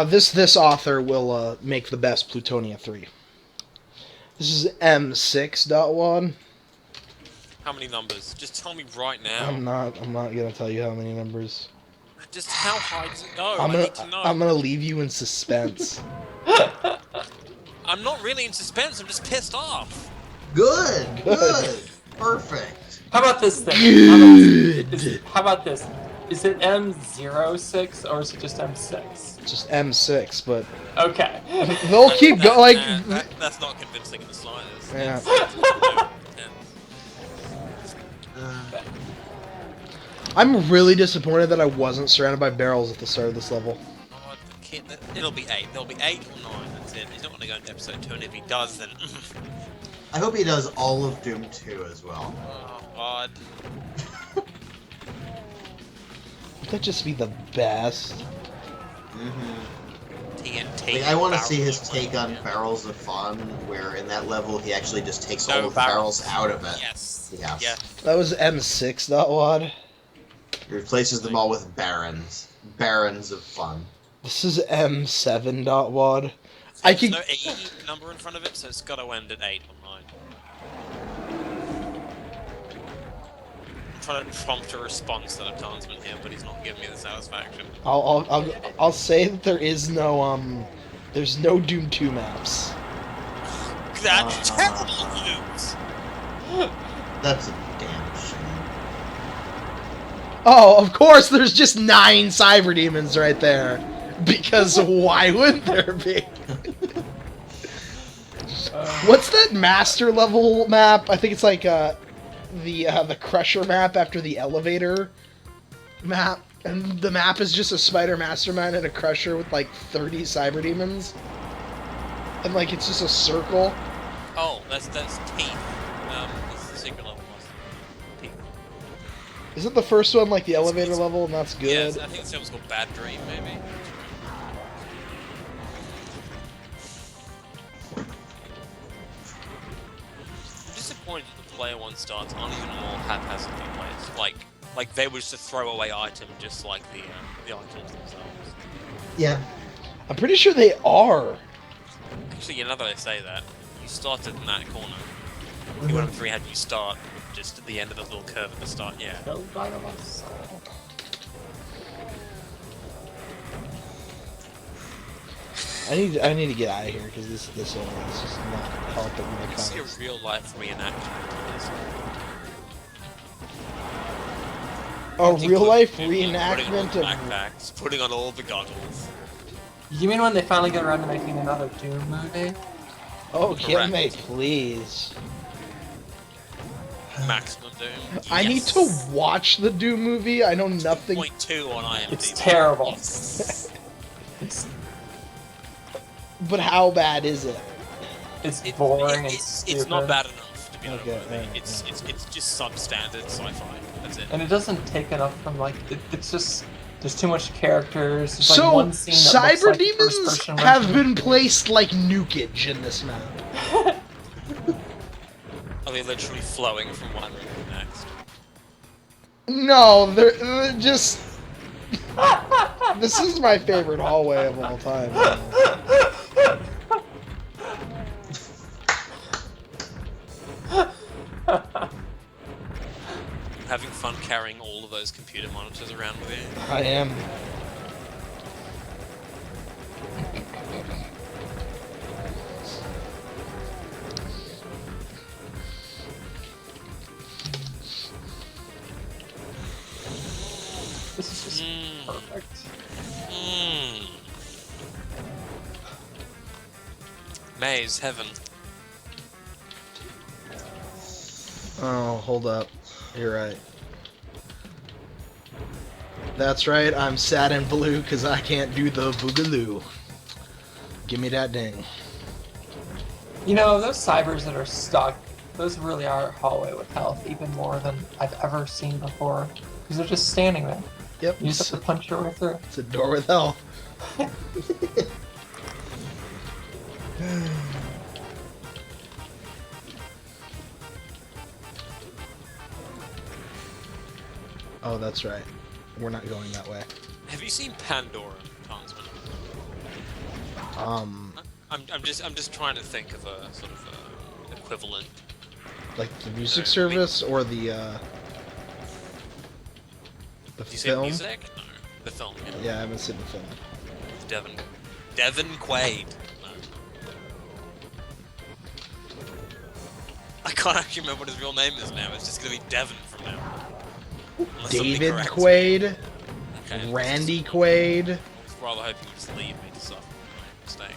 This author will make the best Plutonia 3. This is M6.1. How many numbers? Just tell me right now. I'm not gonna tell you how many numbers. Just how high does it go? I'm I need to know. gonna leave you in suspense. I'm not really in suspense, I'm just pissed off. Good! Perfect. How about this thing? Good. How about this? Is it M06 or is it just M6? Just M6, but Okay. they'll keep going. Like, That's not convincing in the slightest. yeah. I'm really disappointed that I wasn't surrounded by barrels at the start of this level. Oh, it'll be 8. There'll be 8 or 9. That's it. He's not going to go into episode 2, and if he does, then I hope he does all of Doom 2 as well. Oh, God. Would that just be the best? TNT. Like, I want to see his barrel take on yeah. Barrels of Fun, where in that level he actually just takes No all of the barrels. barrels out of it. Yes. Yeah. Yeah. That was M6, not WAD. He replaces them all with barons. Barons of fun. This is M7, not WAD. There's could- no E number in front of it, so it's got to end at 8 or 9. I'm trying to prompt a response to the Tarnsman here, but he's not giving me the satisfaction. I'll say that there is no there's no Doom 2 maps. That's terrible news! That's a damn shame. Oh, of course, there's just 9 cyber demons right there. Because why wouldn't there be? What's that master level map? I think it's like the Crusher map after the elevator map, and the map is just a Spider Mastermind and a Crusher with like 30 cyber demons, and like it's just a circle. Oh, that's Teeth. That's the secret level. Teeth. Isn't the first one like the elevator level, and that's good? Yes, I think the second one's called Bad Dream, maybe. I'm disappointed that the player one starts aren't even more haphazardly placed. Like they were just a throwaway item, just like the items themselves. Yeah. I'm pretty sure they are. Actually, you know that I say that, you started in that corner. You went 3 had you start just at the end of the little curve at the start. Yeah. Killed by the muscle. I need to get out of here because this is just not helping the See a cause. real life reenactment of this. A real life Putting on reenactment all the of. backpacks, putting on all the goggles. You mean when they finally get around to making another Doom movie? Oh, can they Correct. please? Maximum Doom. I need Yes. to watch the Doom movie. I know nothing. 2.2 on IMDb. It's terrible. Yes. It's But how bad is it? boring and it's stupid. not bad enough to be Okay, noteworthy. alright, It's just substandard sci-fi. That's it. And it doesn't take enough from like it's just there's too much characters. There's So, like one scene that looks cyber like demons first-person have Resident been placed like nukage in this map. Are they literally flowing from one room to the next? No, they're just. This is my favorite hallway of all time. Having fun carrying all of those computer monitors around with you. I am. This is just perfect. Mm. Maze heaven. Oh, hold up. You're right. That's right, I'm sad and blue because I can't do the boogaloo. Give me that ding. You know, those cybers that are stuck, those really are a hallway with health, even more than I've ever seen before. Because they're just standing there. Yep, You just it's, have to punch your way through. it's a door with health. Oh, that's right. We're not going that way. Have you seen Pandora, Tarnsman? I'm just trying to think of a sort of equivalent. Like the music No, service or the Did you say film? music? No, the film. Yeah. Yeah, I haven't seen the film. Devon Quaid. No. I can't actually remember what his real name is now. It's just gonna be Devon from now. Unless somebody David corrects me. Quaid, Okay, Randy Quaid. I was rather hoping you just leave me to suffer my mistake.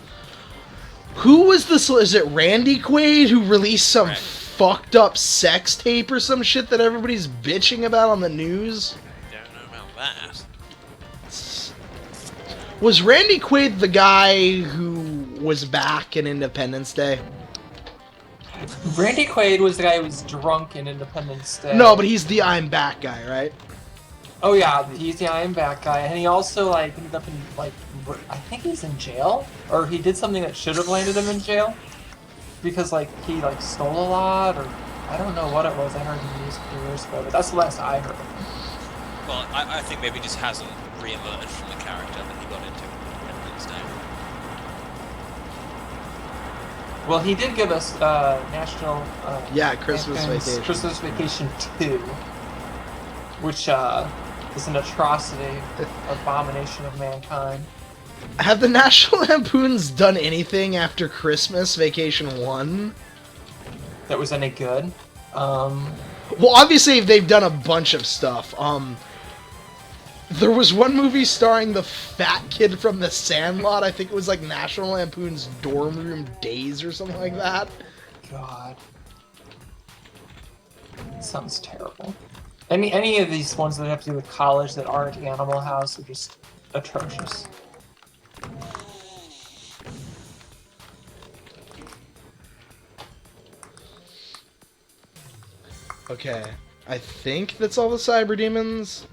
Who was this? Is it Randy Quaid who released some Right. fucked up sex tape or some shit that everybody's bitching about on the news? Don't know about that. Was Randy Quaid the guy who was back in Independence Day? Randy Quaid was the guy who was drunk in Independence Day. No, but he's the I'm back guy, right? Oh yeah, he's the I Am Back guy, and he also like ended up in like I think he's in jail, or he did something that should have landed him in jail, because like he like stole a lot, or I don't know what it was. I heard the news a few years ago, but that's the last I heard. Well, I think maybe he just hasn't re-emerged from the character that he got into in Independence Day. Well, he did give us National Christmas Lampoon's Vacation. Christmas Vacation 2, which is an atrocity, abomination of mankind. Have the National Lampoons done anything after Christmas Vacation 1? That was any good. Well, obviously they've done a bunch of stuff. There was one movie starring the fat kid from The Sandlot. I think it was like National Lampoon's Dorm Room Days or something like that. God. Sounds terrible. Any of these ones that have to do with college that aren't Animal House are just atrocious. Okay, I think that's all the cyber demons.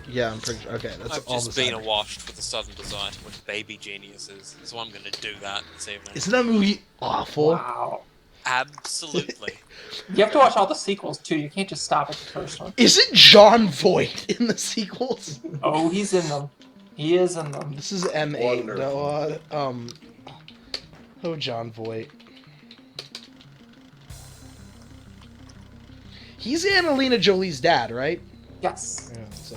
Yeah, I'm pretty sure. Okay, that's I've all just the been cyber. awashed with a sudden desire to watch Baby Geniuses, so I'm going to do that this evening. Isn't that movie awful? Wow. Absolutely. You have to watch all the sequels too. You can't just stop at the first one. Isn't John Voight in the sequels? Oh, he's in them. He is in them. This is M8. Wonderful. Oh, John Voight. He's Annalena Jolie's dad, right? Yes. Yeah. So.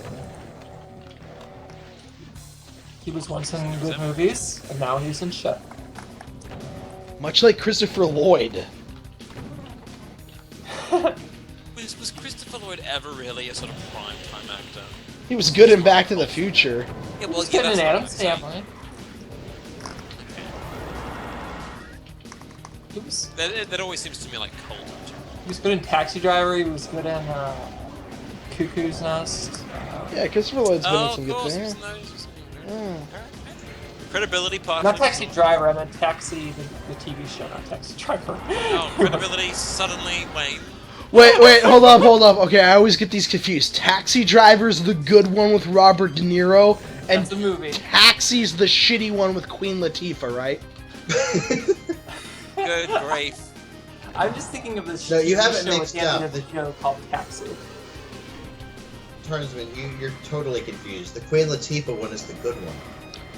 He was once in good movies, and now he's in shit. Much like Christopher Lloyd. Was Christopher Lloyd ever really a sort of prime time actor? He was good in Back to the Future. Yeah, He's good in that's what Adam I'm saying. Family. He was, That always seems to me like cold. he was good in Taxi Driver. He was good in Cuckoo's Nest. Yeah, Christopher Lloyd's been in Oh, some of good course. things. Yeah. Credibility part. Not Taxi Driver. I meant Taxi, the TV show, not Taxi Driver. Oh, credibility suddenly waned. Wait, hold up. Okay, I always get these confused. Taxi Driver's the good one with Robert De Niro, and That's a movie. Taxi's the shitty one with Queen Latifah, right? Good grief. I'm just thinking of this No, you TV have it show at mixed the end up. of the show called Taxi. Tarnsman, you're totally confused. The Queen Latifah one is the good one.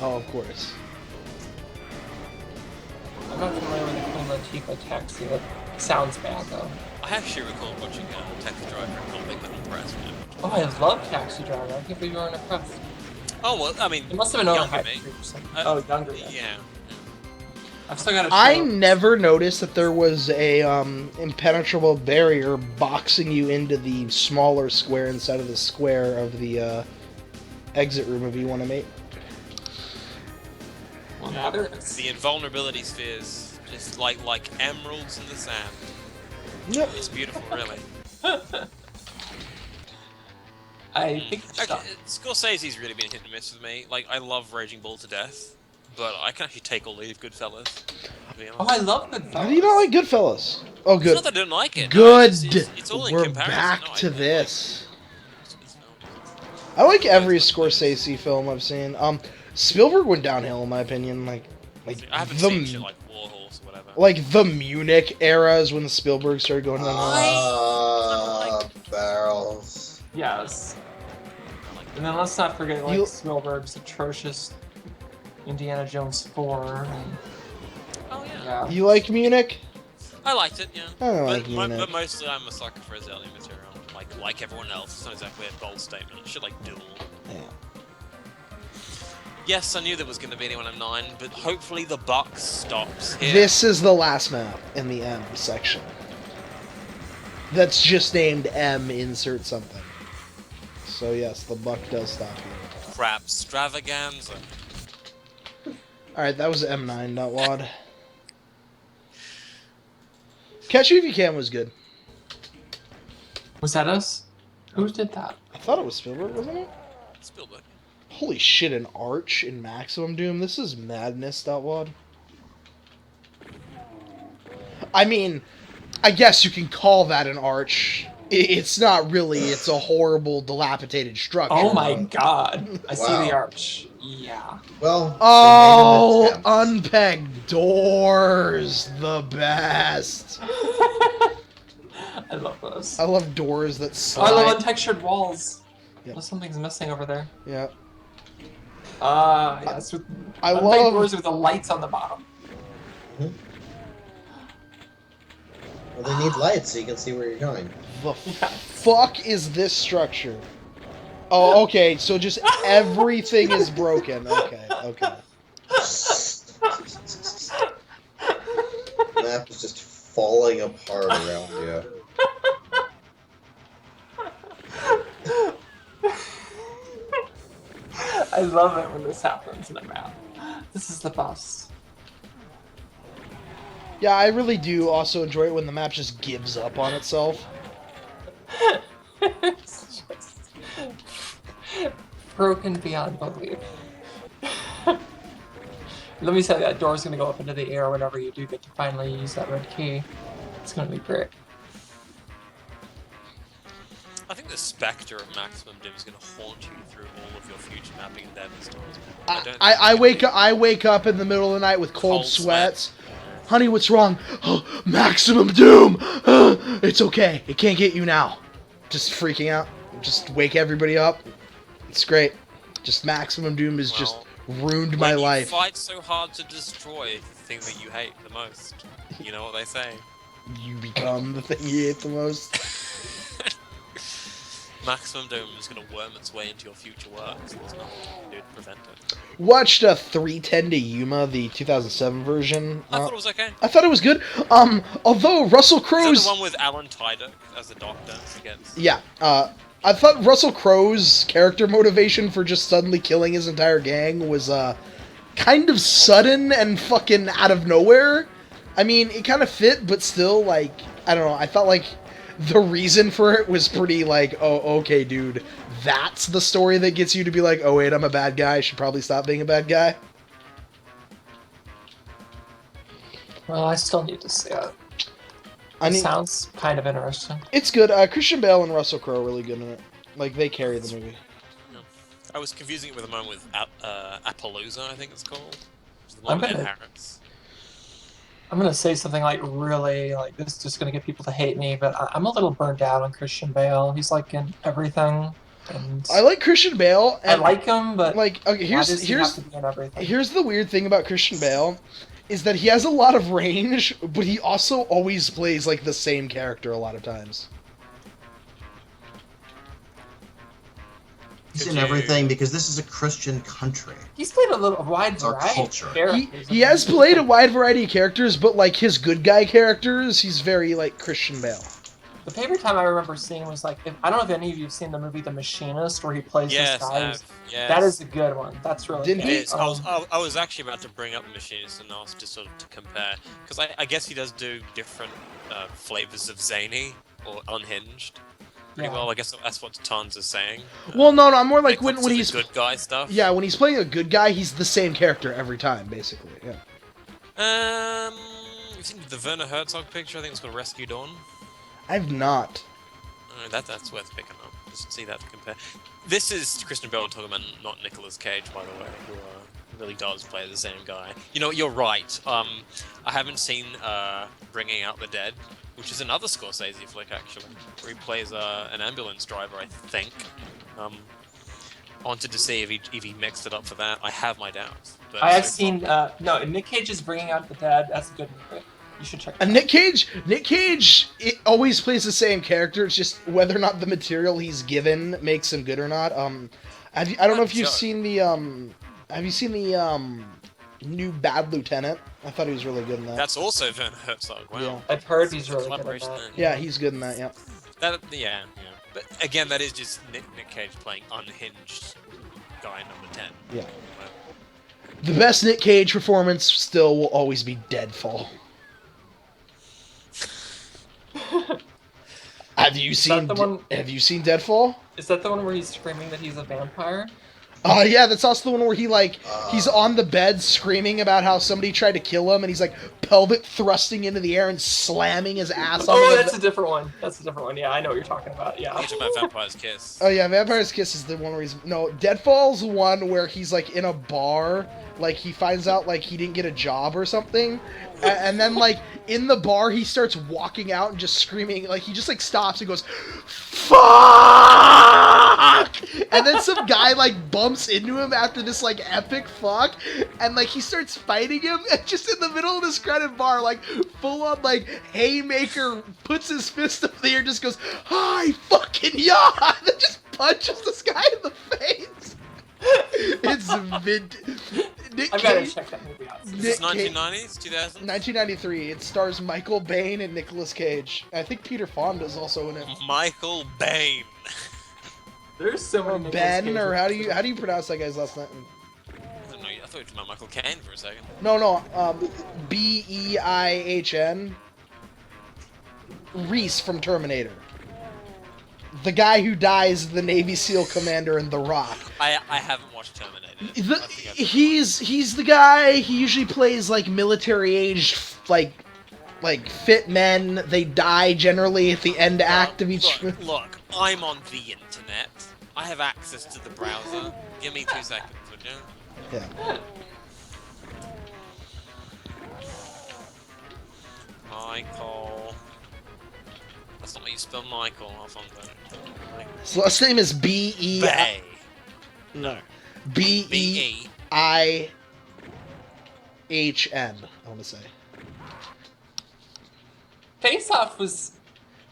Oh, of course. I'm not familiar with the Queen Latifah Taxi. That sounds bad though. I actually recall watching Taxi Driver and not being that impressed. Oh, I love Taxi Driver. I can't believe you weren't impressed. Oh well, I mean, It must have been younger over me. or something. Oh, younger. Yeah. Yeah. I've still got a show. I never noticed that there was a impenetrable barrier boxing you into the smaller square inside of the square of the exit room if you want to make. Well, now there is. The invulnerability spheres, just like emeralds in the sand. Yep. It's beautiful, really. I think Actually, Scorsese's really been hit and miss with me. Like, I love Raging Bull to death, but I can actually take or leave Goodfellas. To be honest. Oh, I love Goodfellas. How do you not like Goodfellas? Oh, It's good. not that I don't like it. No, Good. it's all in We're comparison. back No, to I like this. this film. I like every Scorsese film I've seen. Spielberg went downhill in my opinion. Like I haven't the seen shit like Warhorse or whatever. like the Munich era is when Spielberg started going downhill. Barrels. Yes. I like And then let's not forget like You- Spielberg's atrocious Indiana Jones 4. And, Oh yeah. yeah. You like Munich? I liked it, yeah. I don't but, like Munich. but mostly I'm a sucker for his early material. Like everyone else. It's not exactly a bold statement. Shit like Duel. Yeah. Yes, I knew there was going to be anyone at 9, but hopefully the buck stops here. This is the last map in the M section. That's just named M insert something. So yes, the buck does stop here. Crap, Extravaganza. Alright, that was M9, not WAD. Catch You If You Can was good. Was that us? Who did that? I thought it was Spielberg, wasn't it? Spielberg. Holy shit, an arch in Maximum Doom? This is madness, .wad. I mean, I guess you can call that an arch. It's not really. It's a horrible, dilapidated structure. Oh my but- god. I see Wow. the arch. Yeah. Well, Oh, they made an attempt. unpegged doors, the best. I love those. I love doors that Oh, I slide. love untextured walls. Yep. Well, something's missing over there. Yeah, Yes. With I unpegged love. doors with the lights on the bottom. Well, they need lights so you can see where you're going. The fuck is this structure? Oh, okay. So just everything is broken. Okay, okay. The map is just falling apart around you. I love it when this happens in a map. This is the best. Yeah, I really do also enjoy it when the map just gives up on itself. It's just broken beyond belief. Let me say that door's gonna go up into the air whenever you do get to finally use that red key. It's gonna be great. I think the spectre of Maximum Doom is going to haunt you through all of your future mapping endeavors. I wake up in the middle of the night with cold sweats. Honey, what's wrong? Oh, Maximum Doom! It's okay. It can't get you now. Just freaking out. Just wake everybody up. It's great. Just Maximum Doom has just ruined my life. You fight so hard to destroy the thing that you hate the most. You know what they say. You become the thing you hate the most. Maximum Doom is going to worm its way into your future work, so there's nothing you can do to prevent it. Watched 310 to Yuma, the 2007 version. I thought it was okay. I thought it was good. Although Russell Is that Crowe's... the one with Alan Tudyk as the doctor against? Yeah, I thought Russell Crowe's character motivation for just suddenly killing his entire gang was, kind of sudden and fucking out of nowhere. I mean, it kind of fit, but still, like, I don't know, I felt like the reason for it was pretty, like, oh, okay, dude, that's the story that gets you to be like, oh, wait, I'm a bad guy, I should probably stop being a bad guy. Well, I still need to see it. I mean, Sounds kind of interesting. it's good. Christian Bale and Russell Crowe are really good in it. Like, they carry the movie. I was confusing it with the one with Appaloosa, I think it's called. Which is the I'm one with Ed gonna- Harris. I'm gonna say something like really like this is just gonna get people to hate me, but I'm a little burned out on Christian Bale. He's like in everything, and I like Christian Bale. I And, like him, but like, okay, why does he have to be in everything? Here's the weird thing about Christian Bale, is that he has a lot of range, but he also always plays, like, the same character a lot of times. He's Could in you- everything because this is a Christian country. He's played a wide It's our variety culture. of He, characters. he has played a wide variety of characters, but, like, his good guy characters, he's very, like, Christian Bale. The favorite time I remember seeing was like I don't know if any of you have seen the movie The Machinist, where he plays Yes, this guy. I have. Yes. That is a good one. That's really Didn't good. he- It is. I was actually about to bring up the Machinist and ask just sort of to compare, because I guess he does do different flavors of zany or unhinged pretty Yeah. well. I guess that's what Tons is saying. Well, no, I'm more like when when he's... good guy stuff. Yeah, when he's playing a good guy, he's the same character every time, basically, yeah. You've seen the Werner Herzog picture? I think it's called Rescue Dawn. I've not. That's worth picking up. Just see that to compare. This is Christian Bale talking about, not Nicolas Cage, by the way, who really does play the same guy. You know, you're right. I haven't seen Bringing Out the Dead, which is another Scorsese flick, actually, where he plays an ambulance driver, I think. Wanted to see if he mixed it up for that. I have my doubts. But I have so seen no Nick Cage is Bringing Out the Dead. That's a good movie. You should check it out. Nick Cage, it always plays the same character. It's just whether or not the material he's given makes him good or not. I don't know if you've seen the have you seen the new Bad Lieutenant? I thought he was really good in that. That's also Werner Herzog. Wow. Yeah. I've heard he's It's a really good at collaboration that. there. Yeah, he's good in that. Yeah. Yeah. But again, that is just Nick Cage playing unhinged guy number 10. Yeah. The best Nick Cage performance still will always be Deadfall. Have you seen Deadfall? Is that the one where he's screaming that he's a vampire? Yeah, that's also the one where he's on the bed screaming about how somebody tried to kill him, and he's like, pelvic thrusting into the air and slamming his ass Oh, on that's a different one. That's a different one. Yeah, I know what you're talking about. Yeah. You're talking about Vampire's Kiss. Oh yeah, Vampire's Kiss is the one where he's... No, Deadfall's one where he's, like, in a bar, like, he finds out, like, he didn't get a job or something, and then, like, in the bar, he starts walking out and just screaming, like, he just, like, stops and goes, "Fuck!" And then some guy, like, bumps into him after this, like, epic fuck, and, like, he starts fighting him, and just in the middle of this crowded bar, like, full-on, like, haymaker, puts his fist up there, just goes, "Hi, fucking yeah!" And then just punches this guy in the face. It's Nick I've got to Cage, check that movie out. Is this 1990s, 2000s? 1993. It stars Michael Biehn and Nicolas Cage. I think Peter Fonda's also in it. Michael Bain. There's so many Or Nicolas Ben, Cage or how do movies. you pronounce that guy's last name? I don't know. I thought you were talking about Michael Caine for a second. No, Beihn. Reese from Terminator. The guy who dies, the Navy SEAL commander in The Rock. I haven't watched Terminator. He's the guy. He usually plays like military-aged, like fit men. They die generally at the end act of each. Look, I'm on the internet. I have access to the browser. Give me 2 seconds, would you? Yeah. Michael. That's not how you spell Michael. I'll find that. His last name is B-E... Bay. No. B-E. B-E-I-H-N, I want to say. Face Off was.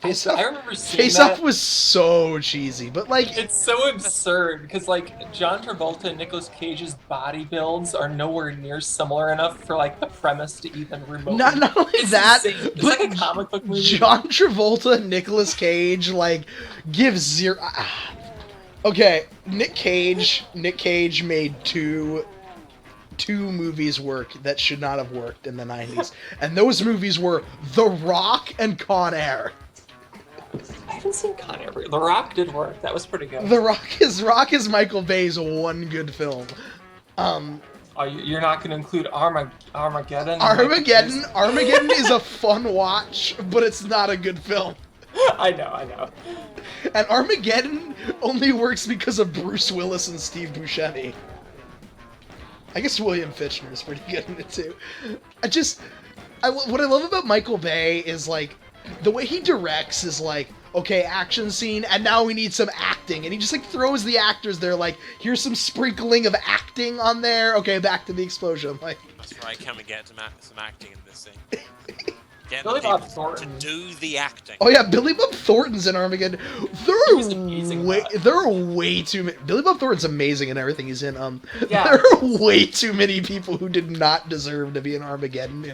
Face I Off, remember seeing Face that. Off was so cheesy, but like... It's so absurd because like John Travolta and Nicolas Cage's body builds are nowhere near similar enough for like the premise to even remotely. Not only It's that, insane. It's but like a comic book movie. John Travolta and Nicolas Cage, like, give zero... Okay, Nick Cage made two movies work that should not have worked in the 90s. And those movies were The Rock and Con Air. I haven't seen Con Air. The Rock did work. That was pretty good. The Rock is Michael Bay's one good film. Oh, you're not going to include Armageddon? Armageddon is a fun watch, but it's not a good film. I know. And Armageddon only works because of Bruce Willis and Steve Buscemi. I guess William Fichtner is pretty good in it too. What I love about Michael Bay is like the way he directs is like, okay, action scene, and now we need some acting, and he just like throws the actors there, like, here's some sprinkling of acting on there. Okay, back to the explosion. Like, That's right. Can we get some acting in this thing? Get the Billy people Bob Thornton. to do the acting. oh yeah, Billy Bob Thornton's in Armageddon. He was amazing in that. There are way too many. Billy Bob Thornton's amazing in everything he's in. Yeah. There are way too many people who did not deserve to be in Armageddon.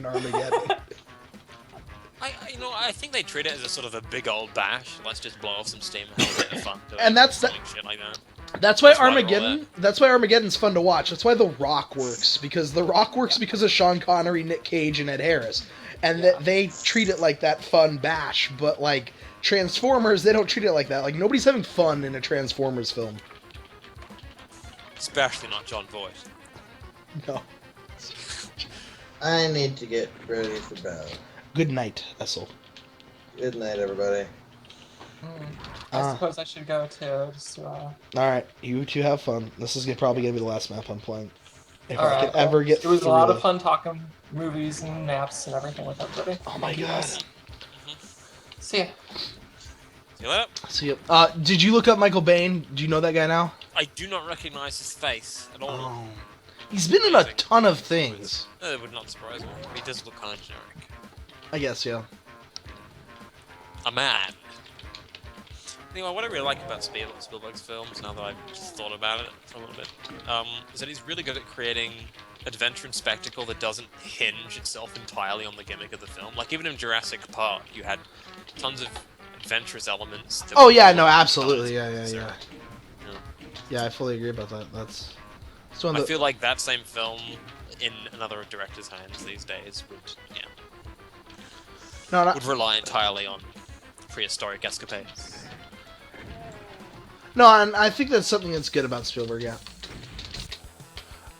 I think they treat it as a sort of a big old bash. Let's just blow off some steam and have a bit of fun doing And that's shit like that. That's why That's why I roll Armageddon. That's why Armageddon's fun to watch. That's why The Rock works, because The Rock works because of Sean Connery, Nick Cage, and Ed Harris, and they treat it like that fun bash. But like Transformers, they don't treat it like that. Like nobody's having fun in a Transformers film. Especially not John Voight. No. I need to get ready for bed. Good night, Essel. Good night, everybody. I suppose I should go too. Just, All right, you two have fun. This is probably gonna be the last map I'm playing. If all I right, could ever get It was a through lot it. of fun talking movies and maps and everything with everybody. Oh my god. See ya. See you later. See you. Did you look up Michael Biehn? Do you know that guy now? I do not recognize his face at all. Oh. He's been in a ton of things. That would not surprise me. He does look kind of generic. I guess, yeah. A man. Anyway, what I really like about Spielberg's films, now that I've just thought about it for a little bit, is that he's really good at creating adventure and spectacle that doesn't hinge itself entirely on the gimmick of the film. Like, even in Jurassic Park, you had tons of adventurous elements. That Oh were yeah, not no, absolutely, necessary. yeah. Yeah. Yeah, I fully agree about that. That's one I of the... feel like that same film in another director's hands these days would rely entirely on prehistoric escapades. No, and I think that's something that's good about Spielberg, yeah.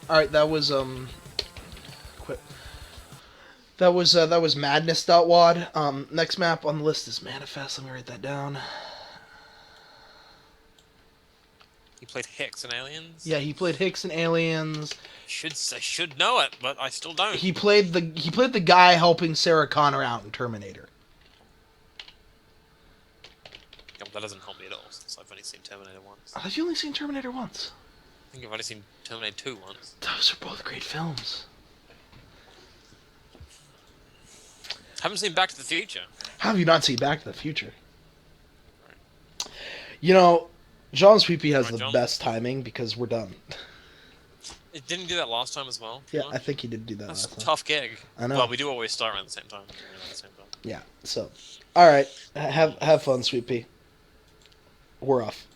Alright, that was, That was Madness.wad. Next map on the list is Manifest. Let me write that down. He played Hicks and Aliens. Yeah, he played Hicks and Aliens. I should know it, but I still don't. He played the guy helping Sarah Connor out in Terminator. Yeah, that doesn't help me at all, since I've only seen Terminator once. I thought you only seen Terminator once. I think I've only seen Terminator 2 once. Those are both great films. Haven't seen Back to the Future. How have you not seen Back to the Future? You know, John Sweepy has Right, the John? best timing because we're done. It didn't do that last time as well. Yeah, pretty I much. think he did do that That's last a time. tough gig. I know. Well, we do always start around the same time. Yeah, so. Alright, have fun, Sweet Pea. We're off.